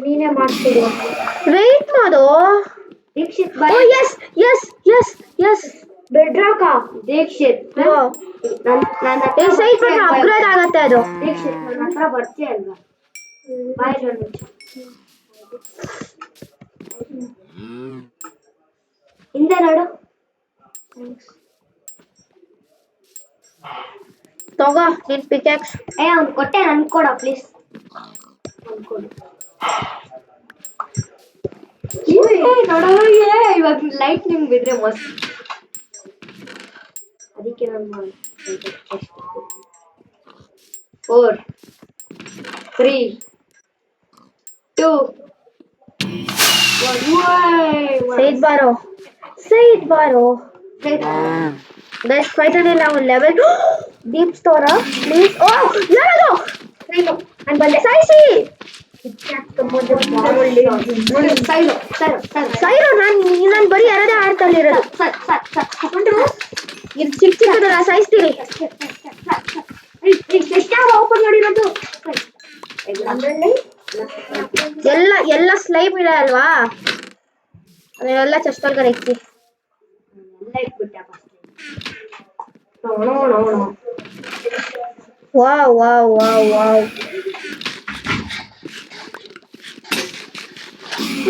ನೀನೇ ಮಾಡ್ತೀರಿ ವೆಯ್ಟ್ ಮಾಡು. Dikshit oh boy yes yes yes yes. ಬೆಡ್ರಾಕ ದೀಕ್ಷಿತ್ ಏ ಸೈಟ್ ಬಂದ್ರೆ ಅಪ್ಗ್ರೇಡ್ ಆಗತ್ತೆ ಅದು. ದೀಕ್ಷಿತ್ ನನ್ನ ಹತ್ರ ಬರ್ತೀಯ ಅಲ್ವಾ ಬಾಯ್ ಹಿಂದೆ ನೋಡು ತಗೋ ನಿನ್ ಪಿಕ್ಯಾಕ್ಸ್. ಅವ್ನು ಕೊಟ್ಟೆ ನನ್ ಕೊಡ ಪ್ಲೀಸ್ ಕೊಡು ನೋಡೋರಿಗೆ ಇವಾಗ ಲೈಟ್ ನಿಮ್ಗೆ ಬಿದ್ರೆ ಮಸ್ತ್ ಅದಕ್ಕೆ ನಾನು 4 3 2 ಸೈಡ್ ಬಾರೋ ಸೈಡ್ ಬಾರೋ. ಗೈಸ್ ಫೈನಲಿ ನಾವು ಲೆವೆಲ್ ಡೀಪ್ ಸ್ಟೋರ್ ಪ್ಲೀಸ್. ಓ ಯಾರದು ನಾನು ಬಂದೆ ಸಾಯಿಸಿ. ಸೈರೋ ನಾನು ಬರೀ ಎರಡೇ ಆಡ್ತಲ್ಲಿರೋದು. ಇದು ಚಿಕ್ಕ ಚಿಕ್ಕದಲ್ಲ ಸಾಯಿಸ್ತೀರಿ. ಓಪನ್ ಮಾಡಿರೋದು ಎಲ್ಲ ಸ್ಲೈಮ್ ಇದೆ ಅಲ್ವಾ, ಅದೆಲ್ಲ ಚೆಸ್ಟ್ ಒಳಗಡೆ ಇಕ್ಕಿ. Wow wow wow wow.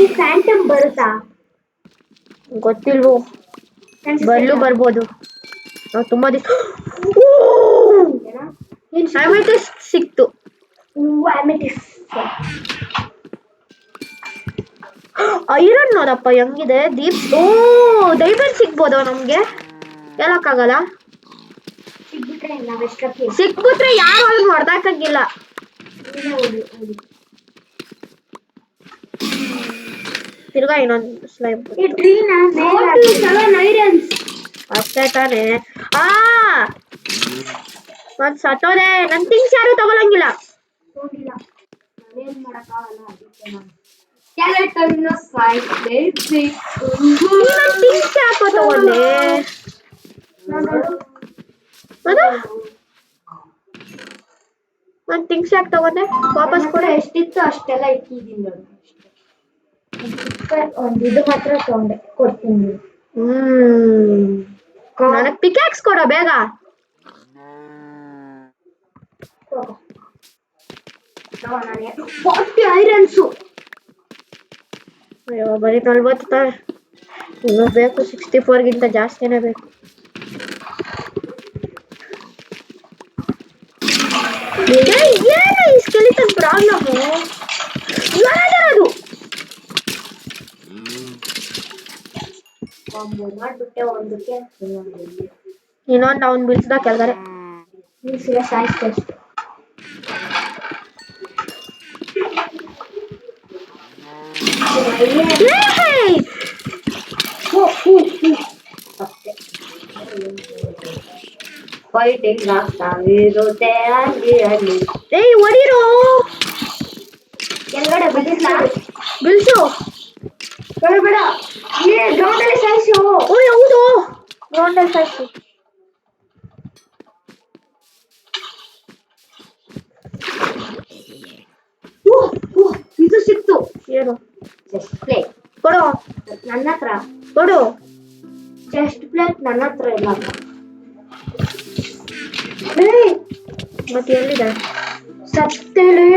ಈ ಫ್ಯಾಂಟಮ್ ಬರುತ್ತಾ ಗೊತ್ತಿಲ್ವೋ, ಬರ್ಬೋದು. ನಾವು ತುಂಬಾ ದಿವಸ ಸಿಕ್ತು. ಐರನ್ ನೋಡಪ್ಪ ಹೆಂಗಿದೆ ದೀಪ್. ಓ ಡೈಮಂಡ್ ಸಿಗ್ಬೋದು ನಮ್ಗೆ, ಹೇಳಕ್ಕಾಗಲ್ಲ. ಸಿಕ್ಬಿಟ್ರೆ ಯಾರು ಅದನ್ನ ಹೊಡೆದಾಕಂಗಿಲ್ಲ. ತಿರ್ಗಾ ಇನ್ನೊಂದು ಸ್ಲೈಮ್ ಅಷ್ಟೇ ತಾನೇ. ಒಂದ್ ಸತ್ತೋದೆ. ನನ್ ಥಿಂಗ್ಸ್ ಯಾರು ತಗೊಳಂಗಿಲ್ಲ. ಥಿಂಗ್ಸ್ ಯಾಕೋ ತಗೊಂಡೆ. ನನ್ ಥಿಂಗ್ಸ್ ಯಾಕೆ ತಗೊಂಡೆ, ವಾಪಸ್ ಕೊಡ. ಎಷ್ಟಿತ್ತು ಅಷ್ಟೆಲ್ಲ ಇಟ್ಟಿದ್ದೀನಿ. ಒಂದು ಇದು ಮಾತ್ರ ತಗೊಂಡೆ, ಕೊಡ್ತೀನಿ. ನನಗೆ ಪಿಕ್ಯಾಕ್ಸ್ ಕೊಡ ಬೇಗ. ಐರನ್ಸು ಬರೀ 40 ಇನ್ನೂ ಬೇಕು. 64ಗಿಂತ ಜಾಸ್ತಿನೇ ಬೇಕು. ಏನು ಈ ಸ್ಕೆಲಿಟನ್ ಪ್ರಾಬ್ಲಮ್ಮು? ಯಾರಾದರೂ ಮಾಡ್ಬಿಟ್ಟೆ ಒಂದಕ್ಕೆ ಇನ್ನೊಂದು ಅವ್ನು ಬಿಡಿಸ್ದ ಕೆಳಗಡೆ ಸಾಯಿಸ್ತೆ ಅಷ್ಟೆ. ಫೈಟಿಂಗ್ ಆಗ್ತಾ ಇರುತ್ತೆ ಅಲ್ಲಿ. ಏಯ್ ಹೊಡೀರೋ, ಕೆಳಗಡೆ ಬಿಲ್ಸು ಬೇಡ. ಗ್ರೌಂಡಲ್ಲಿ ಸಾಯಿಸು. ಓ ಹೌದು, ಗ್ರೌಂಡಲ್ಲಿ ಸಾಯಿಸು. ಇದು ಸಿಕ್ತು. ಏನು ಚೆಸ್ಟ್ ಪ್ಲೇಟ್ ಕೊಡು. ನನ್ನ ಹತ್ರ ಕೊಡು. ಚೆಸ್ಟ್ ಪ್ಲೇಟ್ ನನ್ನ ಹತ್ರ ಇಲ್ಲ. ಮತ್ತೆ ಎಲ್ಲಿದೆ? ಸತ್ತೇಳಿ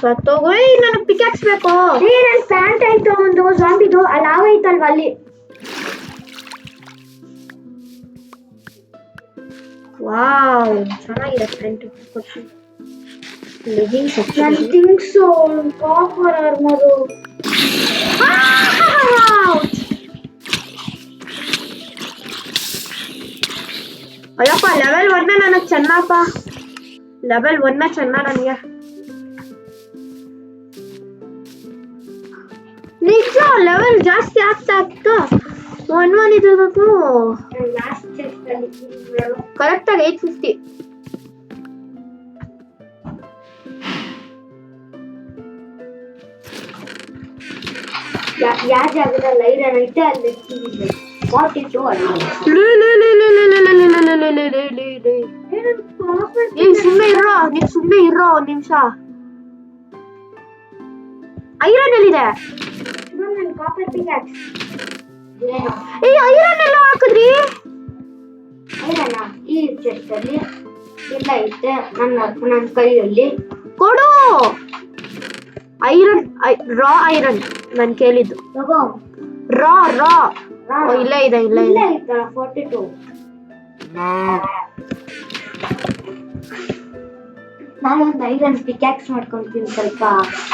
ಸತ್ತೋಗು. ನನಗೆ ಪಿಕ್ಯಾಕ್ಸ್ ಬೇಕು. ನನ್ನ ಪ್ಯಾಂಟ್ ಆಯ್ತು ಒಂದು ಜಾಂಬಿದು ಅಲ್ಲಿ ಆಗೈತಲ್ವ ಅಲ್ಲಿ. ವಾವ್ ಚೆನ್ನಾಗಿದೆ ಪ್ಯಾಂಟ್. ನನ್ನ ಥಿಂಗ್ಸು ಕಾಪರ್ ಆರ್ಮರು. ಅಯ್ಯಪ್ಪ ಲೆವೆಲ್ 1 ನನಗೆ ಚೆನ್ನಪ್ಪ. ಲೆವೆಲ್ 1 ಚೆನ್ನ ನನಗೆ ನಿಜ. ಲೆವೆಲ್ ಜಾಸ್ತಿ ಆಗ್ತಾ 1 ಇದಿರಬೇಕು. ಕರೆಕ್ಟಾಗಿ 850. ಯಾವ ಜಾಗದಲ್ಲಿ ಐರನ್ ಐತೆ ಅಲ್ಲಿ 42 ಸುಮ್ಮನೆ ಇರೋ, ನೀನ್ ಸುಮ್ಮನೆ ಇರೋ ಒಂದ್ ನಿಮಿಷ. ಐರನ್ ಎಲ್ಲಿದೆ? ನನ್ನ ಕಾಪರ್ ಪಿಕಾಕ್ಸ್ ಏನು ಏ ಐರನ್ ಎಲ್ಲ ಹಾಕಿದ್ರಿ? ಐರನ್ ಈ ಚೆಸ್ಟ್ ಅಲ್ಲಿ ಇಲ್ಲ ಐತೆ ನನ್ನ ಕೈಯಲ್ಲಿ. ಕೊಡು ಐರನ್. ರಾ ಐರನ್ ನಾನು ಕೇಳಿದ್ದು. ತಗೋ. ರಾ ರಾ ಇಲ್ಲೇ ಇದೆ ಇಲ್ಲೇ ಇದೆ. ಐತಾ 42. ನಾನೊಂದು ಐರನ್ ಪಿಕ್ಯಾಕ್ಸ್ ಮಾಡ್ಕೊಂತೀನಿ. ಸ್ವಲ್ಪ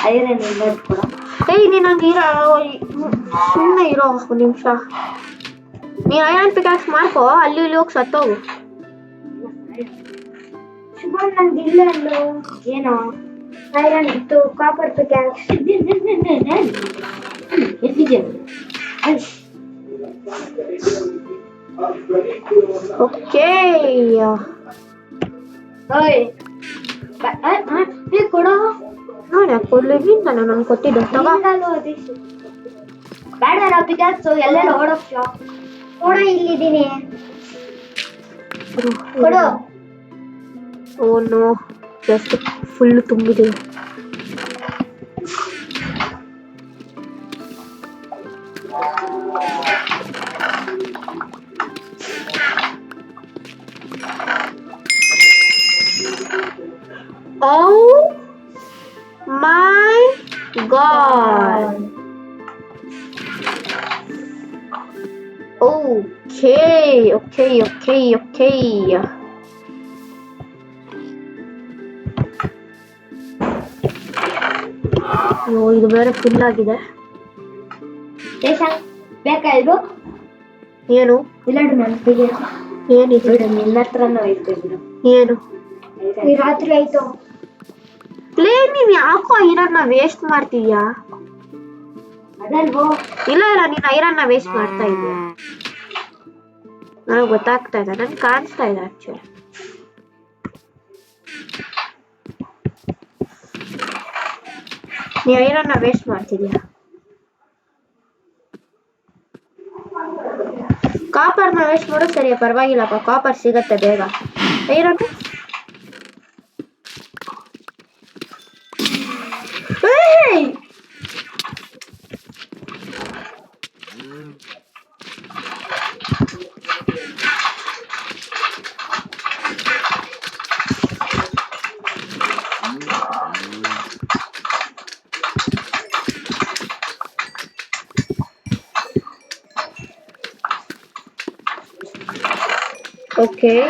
ಐರನ್ ಇಲ್ಲ ಕೂಡ. ಏಯ್ ನೀನು ಹಂಗೆ ಸುಮ್ಮನೆ ಇರೋ ಒಂದು ನಿಮಿಷ. ನೀನು ಐರನ್ ಪಿಕಾಕ್ಸ್ ಮಾಡ್ಕೋ, ಅಲ್ಲಿ ಇಲ್ಲಿ ಹೋಗಿ ಸತ್ತೋಗು. ಶುಭನ್ ನಂದು ಇಲ್ಲ ಅಲ್ಲೋ. ಏನೋ ಐರನ್ ಇತ್ತು, ಕಾಪರ್ ಪಿಕ್ಯಾಕ್ಸ್ ಎಲ್ಲಿದೆ? ಓಕೆ ಓಯ್ ಕೊಡೋ. ನಾನು ಯಾಕೆ ಕೊಡ್ಲಿಲ್ಲ? ನಾನು ನಂಗೆ ಕೊಟ್ಟಿದ್ದು ತಗೋ. ಬೇಡ ನಾ ಪಿಕ್ಯಾಕ್ಸು ಎಲ್ಲೆಲ್ಲ ಓಡೋಕ್ ಕೊಡ. ಇಲ್ಲಿದ್ದೀನಿ ಕೊಡು. ಓ ನೋ, ಜಸ್ಟ್ ಫುಲ್ ತುಂಬಿದೆ. Oh my god. Okay. ಇದು ಬೇರೆ ಫುಲ್ ಆಗಿದೆ. ಬೇಕಾ ಇದು? ಏನು ಇಲ್ಲ ನನ್ನ ಕೈಗೆ ಏನಿದೆ? ನಿನ್ನ ಹತ್ರನೂ ಐತೆ ಬಿಡು. ಏನು ಈ ರಾತ್ರಿ ಆಯ್ತು. ನೀನ್ ಯಾಕೋ ಐರನ್ನ ವೇಸ್ಟ್ ಮಾಡ್ತೀಯಾ? ಅದಲ್ವೋ. ಇಲ್ಲ ನೀನ್ ಐರನ್ನ ವೇಸ್ಟ್ ಮಾಡ್ತಾ ಇದೀಯ. ನನಗೆ ಗೊತ್ತಾಗ್ತಾ ಇದೆ, ನನ್ಗೆ ಕಾಣಿಸ್ತಾ ಇದೆ ಆಕ್ಚುಲಿ. ನೀ ಐರನ್ನ ವೇಸ್ಟ್ ಮಾಡ್ತಿದ್ಯಾ. ಕಾಪರ್ನ ವೇಸ್ಟ್ ಮಾಡೋ ಸರಿ, ಪರವಾಗಿಲ್ಲಪ್ಪ, ಕಾಪರ್ ಸಿಗತ್ತೆ ಬೇಗ. Iron Okay.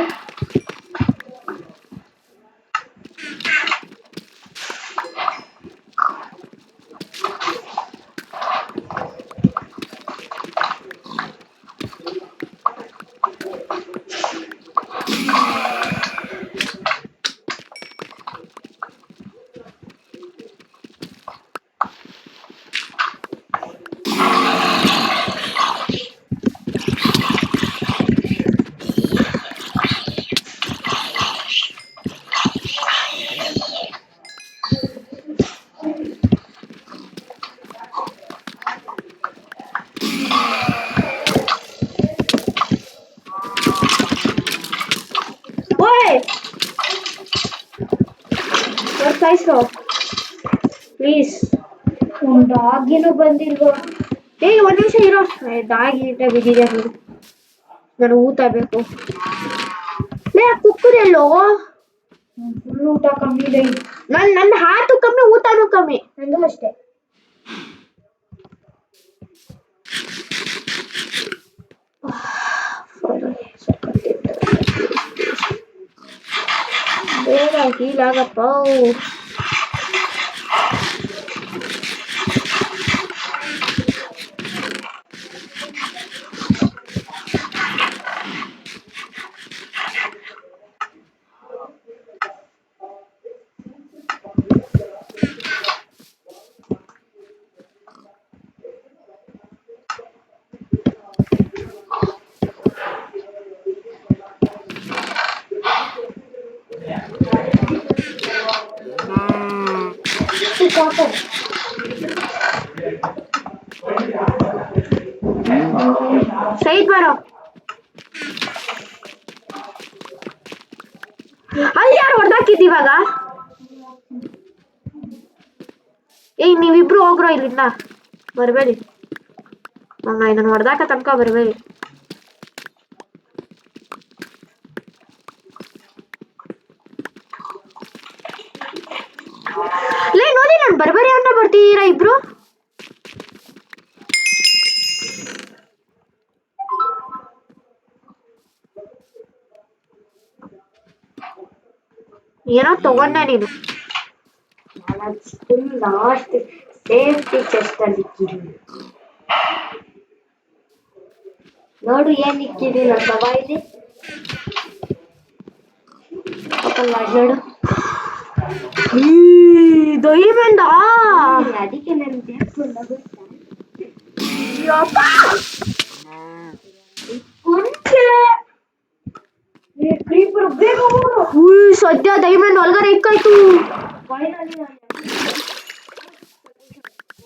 ಪ್ಲೀಸ್. ಒಂದು ಡಾಗಿನೂ ಬಂದಿಲ್ವೋ? ಒಂದ್ ನಿಮಿಷ ಇರೋ. ಡಾಗಿ ಬಿದ್ದಿದೆ, ನಾನು ಊಟ ಬೇಕು. ಕುಕ್ಕುರೆಲ್ಲೋ? ಫುಲ್ ಊಟ ಕಮ್ಮಿ ಇದೆ. ನನ್ನ ಹಾಟು ಕಮ್ಮಿ, ಊಟನೂ ಕಮ್ಮಿ. ನಂದು ಅಷ್ಟೇ. ಬೇಗ ಹೀಲಾಗಪ್ಪ. ಸೈಡ್ ಬರೋ. ಅಲ್ಲಿ ಯಾರು ಹೊಡೆದಾಕಿದ್ದು ಇವಾಗ? ಏಯ್ ನೀವಿಬ್ರು ಹೋಗ್ರೋ ಇಲ್ಲಿಂದ ಬರ್ಬೇಡಿ ಇದನ್ನ ಹೊಡೆದಾಕ ತನಕ ಬರ್ಬೇಡಿ ಲೇ ನೋಡಿ ನಾನು ಬರ್ಬೇಡಿ ಅಂತ ಬರ್ತಿದ್ದೀರಾ ಇಬ್ರು ಏನೋ ತಗೊಂಡೆ ನೀನು ಲಾಸ್ಟ್ ಸೇಫ್ಟಿ ಚೆಸ್ಟ್ ಅಲ್ಲಿ ಇಕ್ಕಿದೀನಿ ನೋಡು ಏನ್ ಇಕ್ಕಿದೀನಿ ಅಂತ ಬಾಯಿದೆ ನೋಡು ಡೈಮಂಡ್ ಅದಕ್ಕೆ ನನ್ ಸದ್ಯ ಡೈಮಂಡ್ ಒಳಗಡೆ ಇಕ್ಕಾಯ್ತು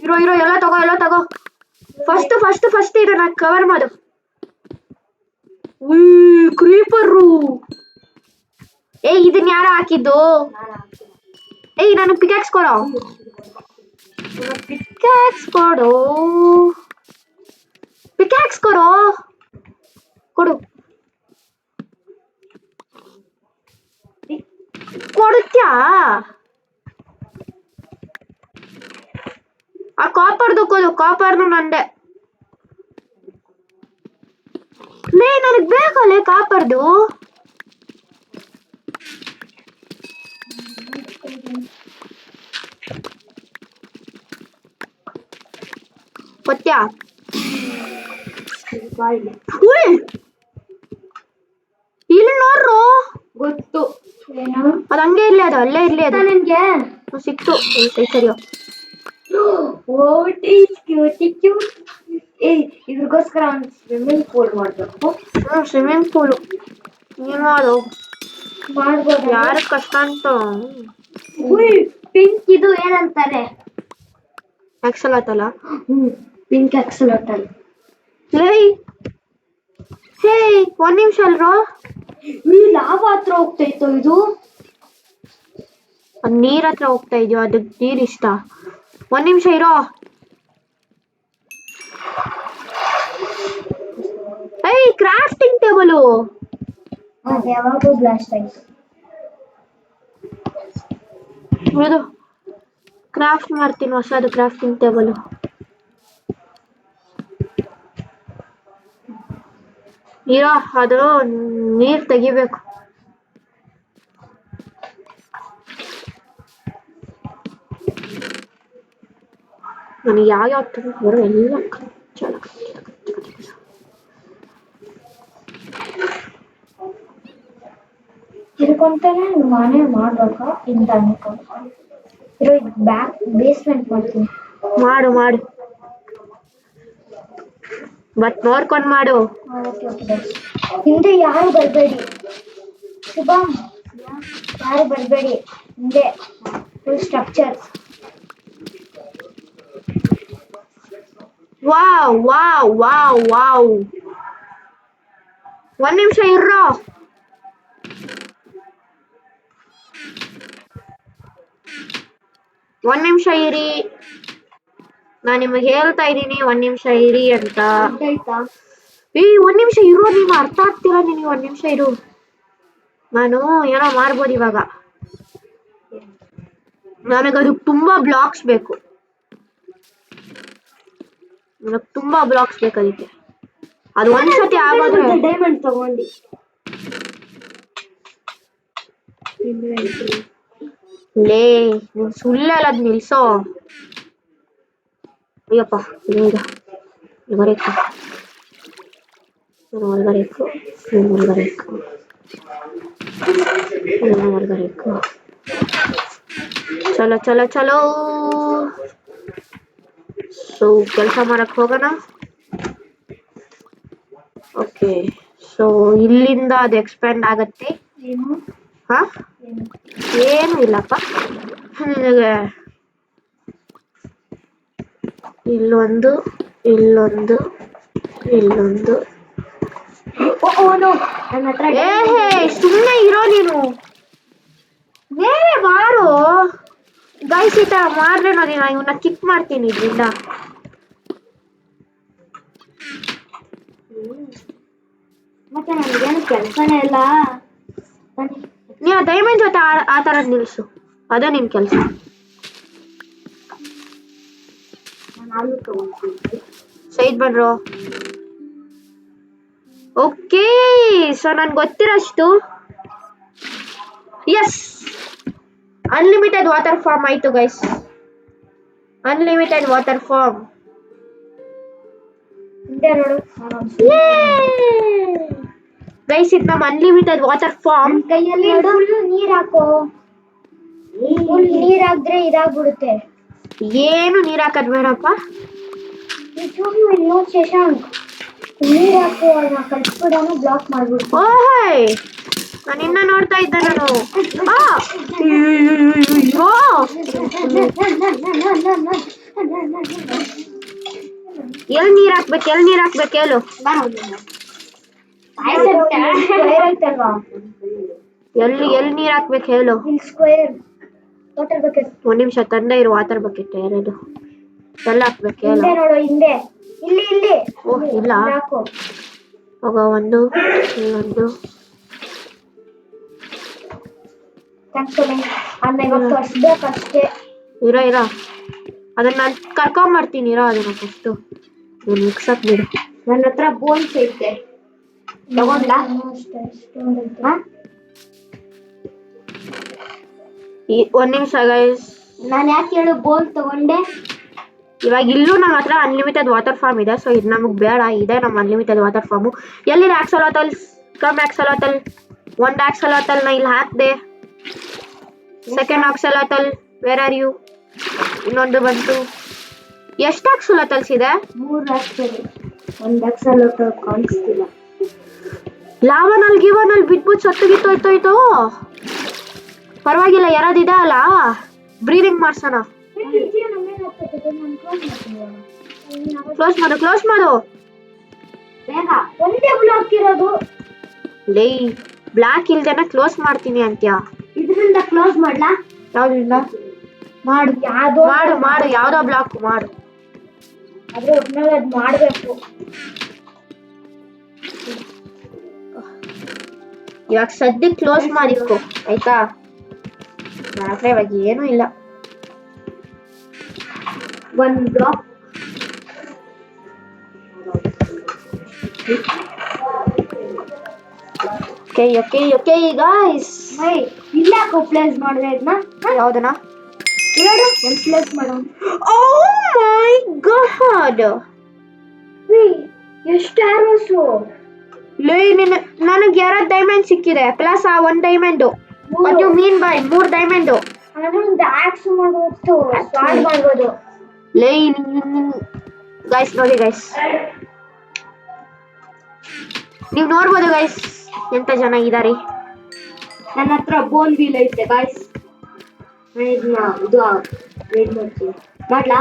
ಇರೋ ಎಲ್ಲ ತಗೋ ಫಸ್ಟ್ ಇರೋ ನಾ ಕವರ್ ಮಾಡು ಕ್ರೀಪರು ಇದನ್ನ ಯಾರು ಹಾಕಿದ್ದು ನಾನು ಪಿಕ್ಯಾಕ್ಸ್ ಕೊಡು ಕೊಡು ಕೊಡುತ್ತ್ಯಾ ಆ ಕಾಪರ್ದು ಕೊಡು ಕಾಪರ್ನು ನಂದೆ ಲೇ ನನಗ್ ಬೇಕಲ್ಲೇ ಕಾಪರ್ದು ಕೊತ್ತ್ಯಾ ಇಲ್ಲಿ ನೋಡ್ರು ಗೊತ್ತು ಅದು ಹಂಗೆ ಇರ್ಲಿ ಅದು ಅಲ್ಲೇ ಇರ್ಲಿ ಅದು ನಿನ್ಗೆ ಸಿಕ್ತು ಸರಿಯೋ ಇದ್ರಗೋಸ್ಕರ ಒಂದು ಸ್ವಿಮ್ಮಿಂಗ್ ಪೂಲ್ ಮಾಡ್ಬೇಕು ಸ್ವಿಮ್ಮಿಂಗ್ ಪೂಲು ನೀನು ಅದು ಮಾಡ್ಬೋದು ಯಾರ ಕಷ್ಟ ಅಂತ ಪಿಂಕ್ ಇದು ಏನಂತಾರೆ ಆಕ್ಸಲ್ ಪಿಂಕ್ ಆಕ್ಸಲೋಟಲ್ ಹೇ ಒಂದ್ ನಿಮಿಷ ಅಲ್ರೋ ಲಾಭ ಹತ್ರ ಹೋಗ್ತೈತೋ ಇದು ಅದ್ ನೀರ್ ಹತ್ರ ಹೋಗ್ತಾ ಇದೆಯೋ ಅದಕ್ಕೆ ನೀರ್ ಇಷ್ಟ ಒಂದ್ ನಿಮಿಷ ಇರೋ ಕ್ರಾಫ್ಟಿಂಗ್ ಟೇಬಲು ಯಾವಾಗೂ ಬ್ಲಾಸ್ಟ್ ಆಯ್ತು ಇದು ಕ್ರಾಫ್ಟ್ ಮಾಡ್ತೀನಿ ಹೊಸದು ಕ್ರಾಫ್ಟಿಂಗ್ ಟೇಬಲ್ ಇರೋ ಅದು ನೀರ್ ತೆಗಿಬೇಕು ನನಗೆ ಯಾವ ಬರೋ ಎಲ್ಲ ತಿರ್ಕೊಂತಾನೆ ಮನೆ ಮಾಡ್ಬೇಕಾ ಇಂತ ಅನ್ಕೊಂಡು ಬ್ಯಾಕ್ ಬೇಸ್ಮೆಂಟ್ ಮಾಡ್ತೀನಿ ಮಾಡು ಮತ್ ನೋಡ್ಕೊಂಡ್ ಮಾಡು ಹಿಂದೆ ಯಾರು ಬರ್ಬೇಡಿ ಶುಭಂ ಯಾರು ಬರ್ಬೇಡಿ ಹಿಂದೆ ಫುಲ್ ಸ್ಟ್ರಕ್ಚರ್ ವಾವ್ ಒಂದ್ ನಿಮಿಷ ಇರ್ರೋ ಒಂದ್ ನಿಮಿಷ ಇರಿ ನಾನ್ ನಿಮಗೆ ಹೇಳ್ತಾ ಇದ್ದೀನಿ ಒಂದ್ ನಿಮಿಷ ಇರಿ ಅಂತ ಒಂದ್ ನಿಮಿಷ ಇರೋ ನೀನು ಅರ್ಥ ಆಗ್ತಿಲ್ಲ ನಿನಗೆ ಒಂದ್ ನಿಮಿಷ ಇರು ನಾನು ಏನೋ ಮಾಡ್ಬೋದು ಇವಾಗ ನನಗದು ತುಂಬಾ ಬ್ಲಾಕ್ಸ್ ಬೇಕು ಅದಕ್ಕೆ ಅದು ಒಂದ್ಸತಿ ಆಗೋದ್ರೆ ಡೈಮಂಡ್ ತಗೊಂಡಿ ಲೇ ನೀನ್ ಸುಳ್ಳೆಲ್ಲ ಅದ್ ನಿಲ್ಸೋ ಅಯ್ಯಪ್ಪ ಚಲೋ ಸೊ ಕೆಲಸ ಮಾಡಕ್ ಹೋಗೋಣ ಓಕೆ ಸೊ ಇಲ್ಲಿಂದ ಅದು ಎಕ್ಸ್ಪ್ಯಾಂಡ್ ಆಗತ್ತೆ ಏನು ಇಲ್ಲಪ್ಪ ನಿನಗೆ ಇಲ್ಲೊಂದು ಸುಮ್ಮನೆ ಇರೋ ನೀನು ಬೇರೆ ಬಾರು ಗೈಸ್ ಈ ತರ ಮಾಡ್ರೆ ನೋಡಿ ನಾ ಇವನ್ನ ಕಿಕ್ ಮಾಡ್ತೀನಿ ಇದರಿಂದ. ಮತ್ತೆ ನನಗೇನು ಕೆಲಸನೇ ಇಲ್ಲ. ನೀವು ಡೈಮಂಡ್ ಜೊತೆ ಆ ತರ ನಿಲ್ಸು, ಅದೇ ನಿನ್ ಕೆಲಸ. ನಾನು ಹಾಲು ತಗೊಂಡ್ತೀನಿ. ಸೈಡ್ ಬನ್ರೋ. ಓಕೆ, ಸೊ ನನ್ಗೆ ಗೊತ್ತಿರೋಷ್ಟು ಎಸ್ ಅನ್ಲಿಮಿಟೆಡ್ ವಾಟರ್ ಫಾರ್ಮ್ ಆಯ್ತು ಗೈಸ್. Unlimited water farm. ಹಿಂದೆ ನೋಡು. ಗೈಸ್ ಇದು ನಮ್ಮ ಅನ್ಲಿಮಿಟೆಡ್ ವಾಟರ್ ಫಾರ್ಮ್. ನನ್ನ ಕೈಯಲ್ಲಿ ಫುಲ್ ನೀರ್ ಹಾಕೋ. ಫುಲ್ ನೀರ್ ಹಾಕಿದ್ರೆ ಇದಾಗ್ಬಿಡುತ್ತೆ. ಏನು ನೀರ್ ಹಾಕದ್ ಬೇಡಪ್ಪ. ಇನ್ನೂ ಶಶಾಂಕ್ ನೀರ್ ಹಾಕೋ, ಅದನ್ನ ಕಲ್ಸ್ಬಿಡೋಣ, ಬ್ಲಾಕ್ ಮಾಡ್ಬಿಡ್ತು. ಓಹಯ್ ನಾನು ಇನ್ನ ನೋಡ್ತಾ ಇದ್ದೆ ನಾನು. ಎಲ್ ನೀರ್ ಹಾಕ್ಬೇಕು ಹೇಳು. ಎಲ್ಲಿ ನೀರ್ ಹಾಕ್ಬೇಕು ಹೇಳು. Square water bucket. ಒಂದ್ ನಿಮಿಷ ತಂದೆ ಇರು ವಾಟರ್ ಬಕೆಟ್ ಯಾರದು ಎಲ್ಲ ಹಾಕ್ಬೇಕು ಹೇಳು. ಹಿಂದೆ ನೋಡು, ಹಿಂದೆ ಇಲ್ಲಿ ಓಹ್ ಇಲ್ಲ ಹಾಕು. ಹೋಗ ಒಂದು ಇನ್ನೊಂದು. ಅದನ್ನ ಇವಾಗ ತೋರಿಸ್ಬೇಕಷ್ಟೇ. ಇರೋ ಅದನ್ನ ನಾನು ಕರ್ಕೊಂಬರ್ತೀನಿ. ಅದನ್ನ ಫಸ್ಟು ಮಿಕ್ಸಕ್ ಬಿಡು. ನನ್ನ ಹತ್ರ ಬೋನ್ಸ್ ಐತೆ, ತಗೊಂಡ್ಲಾ? ಒಂದ್ ನಿಮಿಷ ಗೈಸ್. ನಾನು ಯಾಕೆ ಹೇಳು ಬೋನ್ ತಗೊಂಡೆ? ಇವಾಗ ಇಲ್ಲೂ ನಮ್ಮ ಹತ್ರ ಅನ್ಲಿಮಿಟೆಡ್ ವಾಟರ್ ಫಾರ್ಮ್ ಇದೆ, ಸೊ ಇದು ನಮಗೆ ಬೇಡ. ಇದೆ ನಮ್ಮ ಅನ್ಲಿಮಿಟೆಡ್ ವಾಟರ್ ಫಾರ್ಮು. ಎಲ್ಲಿದೆ ಆಕ್ಸಲೋಟಲ್? ಕಮ್ ಆಕ್ಸಲೋಟಲ್. ಒಂದು ಆಕ್ಸಲೋಟಲ್ ನ ಇಲ್ಲಿ ಹಾಕ್ದೆ. Second axolotl where are you? ಇನ್ನೊಂದು ಬಂತು. ಎಷ್ಟು ಆಕ್ಸಲೋಟಲ್ಸ್ ಇದೆ? 3 ಆಗ್ತದೆ. ಒಂದು ಆಕ್ಸಲೋಟಲ್ ಕಾಣಿಸ್ತಿಲ್ಲ. ಲಾವನಲ್ಲಿ ಗಿವನಲ್ಲಿ ಬಿಟ್ಬಿಟ್ಟು ಸತ್ತುಗಿತ್ತೋಯ್ತೋಯ್ತು. ಪರವಾಗಿಲ್ಲ, ಯಾರಾದಿದೆ ಅಲ್ಲ, ಬ್ರೀದಿಂಗ್ ಮಾಡ್ಸೋಣ. ಕ್ಲೋಸ್ ಮಾಡು ಬೇಗ. ಒಂದೇ ಬ್ಲಾಕ್ ಇರೋದು. ಲೇ ಬ್ಲಾಕ್ ಇಲ್ದೇನ ಕ್ಲೋಸ್ ಮಾಡ್ತೀನಿ ಅಂತ್ಯಾ? ಇದರಿಂದ ಕ್ಲೋಸ್ ಮಾಡ್ಲಾ? ಯಾವ್ದ್ರಿಂದ? ಮಾಡು. ಮಾಡು ಯಾವ್ದೋ ಬ್ಲಾಕ್ ಮಾಡು. ಆದ್ರೆ ಒಟ್ನಲ್ಲಿ ಅದ್ ಮಾಡ್ಬೇಕು. ಇವಾಗ ಸದ್ಯಕ್ಕೆ ಕ್ಲೋಸ್ ಮಾಡಿಕೊ ಆಯ್ತಾ? ಮಾತ್ರ ಇವಾಗ ಏನೂ ಇಲ್ಲ. ಒಂದ್ ಬ್ಲಾಕ್. Okay guys. ಇಲ್ಲ ಪ್ಲೇಸ್ ಮಾಡಿದೆ ಇದನ್ನ. ಯಾವ್ದನ್ನ? ನೋಡು, ಒಂದು ಪ್ಲೇಸ್ ಮಾಡು. ಓ ಮೈ ಗಾಡ್, ಎಷ್ಟು ಆರೋಸು. ಲೇ ನನಗೆ 2 ಡೈಮಂಡ್ ಸಿಕ್ಕಿದೆ, ಪ್ಲಸ್ ಆ 1 diamond. What you mean by 3 diamond? ಅದೊಂದು ಆಕ್ಸ್ ಮಾಡ್ಬೋದು, ಸ್ವಾಡ್ ಮಾಡ್ಬೋದು. ಲೇ ಗೈಸ್ ನೋಡಿ ಗೈಸ್, ನೀವು ನೋಡ್ಬೋದು ಗೈಸ್ ಎಂತ ಜನ ಇದ್ದಾರೆ. ನನ್ನ ಹತ್ರ ಬೋನ್ ವೀಲ್ ಐತೆ ಗಾಯ್ಸ್. ಇದನ್ನ ಇದು ವೇಟ್ ಮಾಡ್ತೀನಿ. ಮಾಡ್ಲಾ?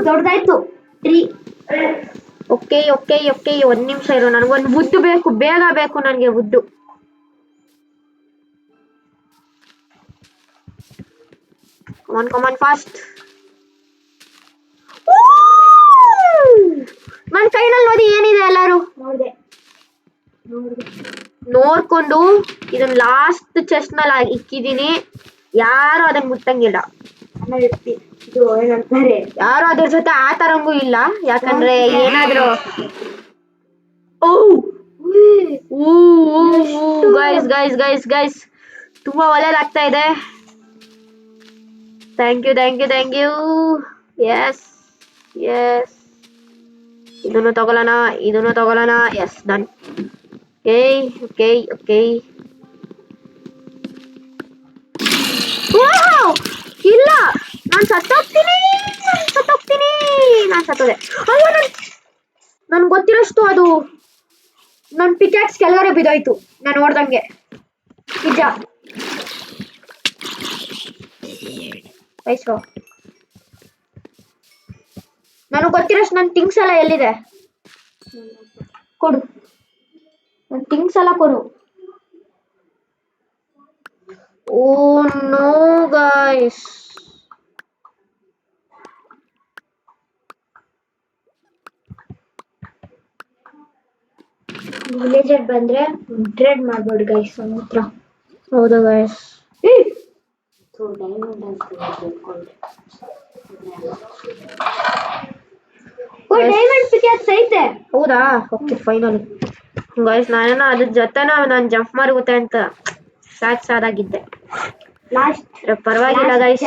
ದೊಡ್ಡದಾಯ್ತು. 3. ಓಕೆ 1 ನಿಮಿಷ ಇರು, ನನಗೊಂದು ವುಡ್ ಬೇಕು, ಬೇಗ ಬೇಕು ನನಗೆ ವುಡ್. ಕಮಾನ್ ಫಾಸ್ಟ್. ನನ್ನ ಕೈನಲ್ಲಿ ನೋಡಿ ಏನಿದೆ ಎಲ್ಲರೂ ನೋಡ್ಕೊಂಡು ಇದನ್ನ ಲಾಸ್ಟ್ ಚೆಸ್ಟ್ ನಲ್ಲಿ ಇಕ್ಕಿದೀನಿ. ಯಾರು ಅದನ್ನ ಮುಟ್ಟಂಗಿಲ್ಲ. ಇದು ಏನಂತಾರೆ, ಯಾರು ಅದ್ರ ಜೊತೆ ಆತರಂಗೂ ಇಲ್ಲ, ಯಾಕಂದ್ರೆ ಏನಾದ್ರು ಗೈಸ್ ತುಂಬಾ ಒಳ್ಳೇದಾಗ್ತಾ ಇದೆ. Thank you. ಎಸ್ ಇದನ್ನು ತಗೊಳ್ಳೋಣ. S done. ಓಕೆ ಇಲ್ಲ, ನಾನು ಸತ್ತೋಗ್ತೀನಿ. ಸತ್ತೋದೆ. ಅಯ್ಯೋ, ನನ್ಗೆ ಗೊತ್ತಿರೋಷ್ಟು ಅದು ನನ್ನ ಪಿಕ್ಯಾಕ್ಸ್ ಕೆಳಗಡೆ ಬಿದ್ದೋಯ್ತು ನಾನು ನೋಡ್ದಂಗೆ. ನಿಜ ವಯಸ್ಸು. ನನಗೆ ಗೊತ್ತಿರೋಷ್ಟು ನನ್ನ ಥಿಂಗ್ಸ್ ಎಲ್ಲ ಎಲ್ಲಿದೆ ಕೊಡು. ನನ್ನ ಥಿಂಗ್ಸ್ ಎಲ್ಲ ಕೊಡು. Oh no guys. ವಿಲೇಜರ್ ಬಂದ್ರೆ ಡ್ರೆಡ್ ಮಾಡ್ಬೋದು ಗೈಸ್ ಅವನ ಹತ್ರ. ಹೌದು ಗೈಸ್. ಡೈಮಂಡ್ ಪಿಕ್ಯಾಕ್ಸ್ ಐತೆ. ಹೌದಾ, ಓಕೆ ಫೈನಲ್ ಗೈಸ್. ನಾನೇನೋ ಅದ್ರ ಜೊತೆನ ನಾನು ಜಂಪ್ ಮಾಡುತ್ತೆ ಅಂತ ಸಾದಾಗಿದ್ದೆ. ಲಾಸ್ಟ್ ಪರವಾಗಿಲ್ಲ ಗೈಸ್.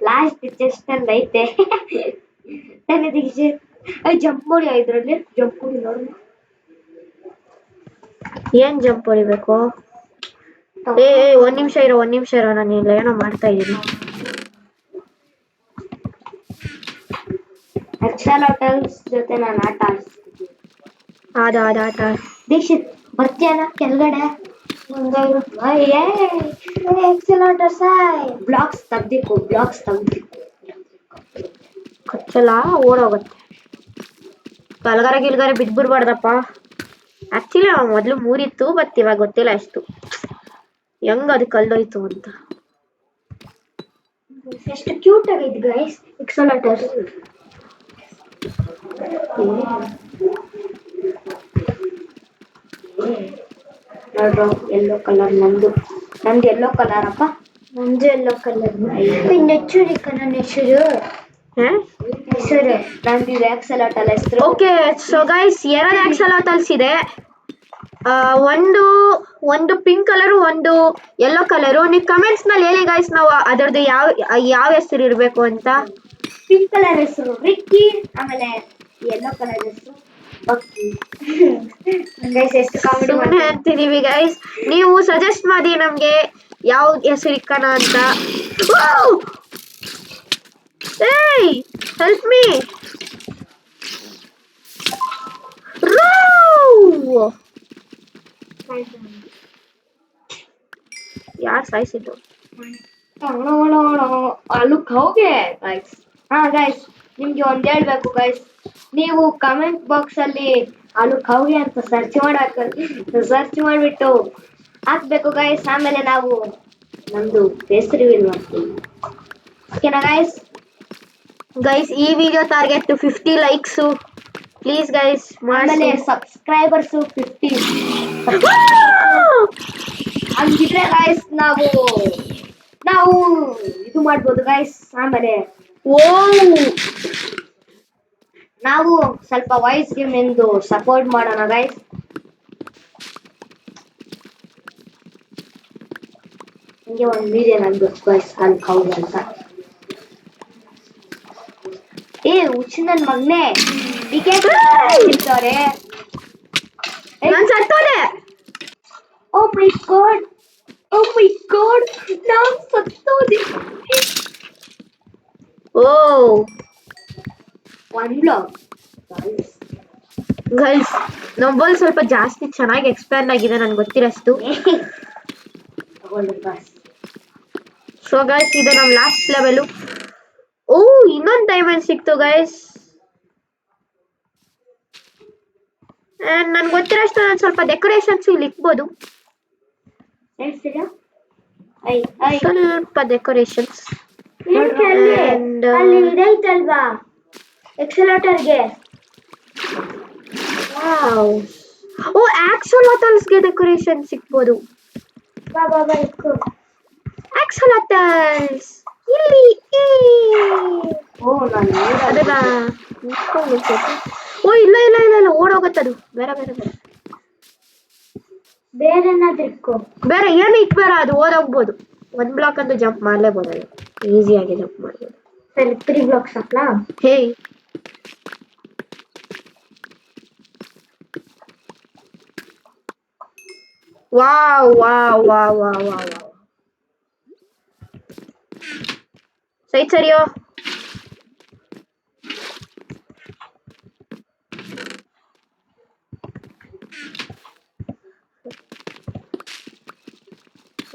ಲಾಸ್ಟ್ ಚೆಸ್ಟ್ ಅಂದ್ ಐತೆ. ಜಂಪ್ ಮಾಡಿ ಇದ್ರಲ್ಲಿ ಜಂಪ್ ಮಾಡಿ ನೋಡಿ. ಏನ್ ಜಂಪ್ ಹೊಡಿಬೇಕು? ಏ ಒಂದ್ ನಿಮಿಷ ಇರೋ ನಾನು ಇಲ್ಲ ಏನೋ ಮಾಡ್ತಾ ಇದ್ದೀನಿ. ಎಕ್ಸೆಲಾಟಲ್ಸ್ ಜೊತೆ ನಾನು ಆಟ ಆಡ್ಸ್ತೀನಿ. ಆಟ ದೀಕ್ಷಿತ್ ಬರ್ತೀಯನ ಕೆಳಗಡೆ? ಎಕ್ಸೆಲಾಟರ್ಸ್ ಬ್ಲಾಕ್ಸ್ ತೆಗ್ದಿಕ್ಕು. ಕಚ್ಚಲ್ಲ, ಓಡೋಗುತ್ತೆ. ಗಿಲ್ಗಾರ ಬಿದ್ಬಿಡ್ಬಾರ್ದಪ್ಪ. ಆಕ್ಚುಲಿ ಮೊದ್ಲು 3 ಇತ್ತು, ಬಟ್ ಇವಾಗ ಗೊತ್ತಿಲ್ಲ ಎಷ್ಟು ಹೆಂಗ್ ಅದು ಕಲ್ದೋಯ್ತು ಅಂತ. ಎಷ್ಟು ಕ್ಯೂಟ್ ಆಗೈತೆ ಗೈಸ್ ಎಕ್ಸೆಲಾಟರ್ಸ್. ನೋಡ್ರು ಯೆಲ್ಲೋ ಕಲರ್. ನಂದು ಯೆಲ್ಲೋ ಕಲರ್ ಅಪ್ಪ. ನಂದು ಯೆಲ್ಲೋ ಕಲರ್. ನೆಚ್ಚುರಿ ನನ್ನ ಹೆಸರು. ನಂದು ಇದು ಎಕ್ಸೆಲಾಟಲ್ ಹೆಸರು. ಓಕೆ ಸೊ ಗೈಸ್, 2 ಎಕ್ಸೆಲಾಟಲ್ಸ್ ಇದೆ. ಒಂದು ಪಿಂಕ್ ಕಲರ್, ಒಂದು ಯೆಲ್ಲೋ ಕಲರು. ನೀವು ಕಮೆಂಟ್ಸ್ ನಲ್ಲಿ ಹೇಳಿ ಗೈಸ್, ನಾವು ಅದರದ್ದು ಯಾವ ಹೆಸರು ಇರಬೇಕು ಅಂತ. ಪಿಂಕ್ ಕಲರ್ ಹೆಸರು ರಿಕ್ಕಿ, ಆಮೇಲೆ ಯೆಲ್ಲೋ ಕಲರ್ ಹೆಸರು ಬಕ್ಕಿ. ಎಷ್ಟು ಕಾಮಿಡಿ ಅಂತಿದೀವಿ ಗೈಸ್. ನೀವು ಸಜೆಸ್ಟ್ ಮಾಡಿ ನಮ್ಗೆ ಯಾವ ಹೆಸರು ಇಕ್ಕಣ ಅಂತ. ಏಯ್ ಹೆಲ್ಪ್ ಮೀ. ಯಾರು ಸಾಯಿಸಿದ್ದು? ಲುಕ್ ಹೋಗೆ ಗೈಸ್. ಗೈಸ್ ನಿಮ್ಗೆ ಒಂದ್ ಹೇಳ್ಬೇಕು ಗೈಸ್, ನೀವು ಕಮೆಂಟ್ ಬಾಕ್ಸ್ ಅಲ್ಲಿ ಲುಕ್ ಹೋಗೆ ಅಂತ ಸರ್ಚ್ ಮಾಡ್ಬಿಟ್ಟು ಹಾಕ್ಬೇಕು ಗೈಸ್. ಆಮೇಲೆ ನಾವು ನಮ್ದು ಫೇಸ್ ರಿವೀಲ್ ಮಾಡ್ತೀವಿ. ಓಕೆನಾ ಗೈಸ್? ಈ video target 50 likes please guys. ಆಮೇಲೆ ಸಬ್ಸ್ಕ್ರೈಬರ್ಸ್ 50 ಹಂಗಿದ್ರೆ ಗೈಸ್ ನಾವು ಇದು ಮಾಡ್ಬೋದು ಗೈಸ್. ಆಮೇಲೆ ನಾವು ಸ್ವಲ್ಪ ವಾಯ್ಸ್ ಗೇಮ್ ಎಂದು ಸಪೋರ್ಟ್ ಮಾಡೋಣ ಗೈಸ್. ಹಿಂಗೆ ಒಂದು ವಿಡಿಯೋ ನಂದು ಗೈಸ್ ಅಲ್ಲಿ ಹೌದು ಅಂತ. ಹುಚ್ಚು ನನ್ನ ಮಗನೇ ಇರ್ತಾರೆ. ಓ ಮೈ ಗಾಡ್ ನಾನು ಸತ್ತೋದೆ. ಒನ್ ಬ್ಲಾಕ್ ಗೈಸ್, ನಂಬಲ್ ಸ್ವಲ್ಪ ಜಾಸ್ತಿ ಚೆನ್ನಾಗಿ ಎಕ್ಸ್ಪ್ಯಾಂಡ್ ಆಗಿದೆ ನನ್ಗೆ ಗೊತ್ತಿರಷ್ಟು. ಸೊ ಗೈಸ್, ಇದು ನಮ್ ಲಾಸ್ಟ್ ಲೆವೆಲ್. ಇನ್ನೊಂದು ಡೈಮಂಡ್ ಸಿಕ್ತು ಗೈಸ್. ನನ್ಗೆ ಗೊತ್ತಿರೋಷ್ಟು ನಾನು ಸ್ವಲ್ಪ ಡೆಕೋರೇಷನ್ಸ್ ಇಲ್ಲಿ ಇಕ್ಬೋದು. ಸ್ವಲ್ಪ ಡೆಕೋರೇಷನ್ಸ್ ಅಲ್ಲಿ ಇದೈತಲ್ವಾ ಎಕ್ಸೆಲಾಟರ್ಗೆ. ಆಕ್ಸೆಲಾಟಲ್ಸ್ಗೆ ಡೆಕೋರೇಷನ್ ಸಿಕ್ಬೋದು. ಆಕ್ಸೆಲಾಟಲ್ಸ್ ಇಲ್ಲಿ ಇಲ್ಲ ಓಡೋಗತ್ತದು. ಬೇರೆ ಏನಾದ್ರು ಬೇರೆ ಏನು ಇಕ್ಬೇಡ, ಅದು ಓದೋಗ್ಬೋದು. 1 ಬ್ಲಾಕ್ ಅಂತ ಜಂಪ್ ಮಾಡ್ಲೇಬೋದು, ಅದು ಈಸಿಯಾಗಿ ಜಂಪ್ ಮಾಡ್ಬೋದು. ಸರಿ 3 ಬ್ಲಾಕ್ಸ್ ಹಾಕ್ಲಾ? ವಾವ್. ಸರಿಯೋ.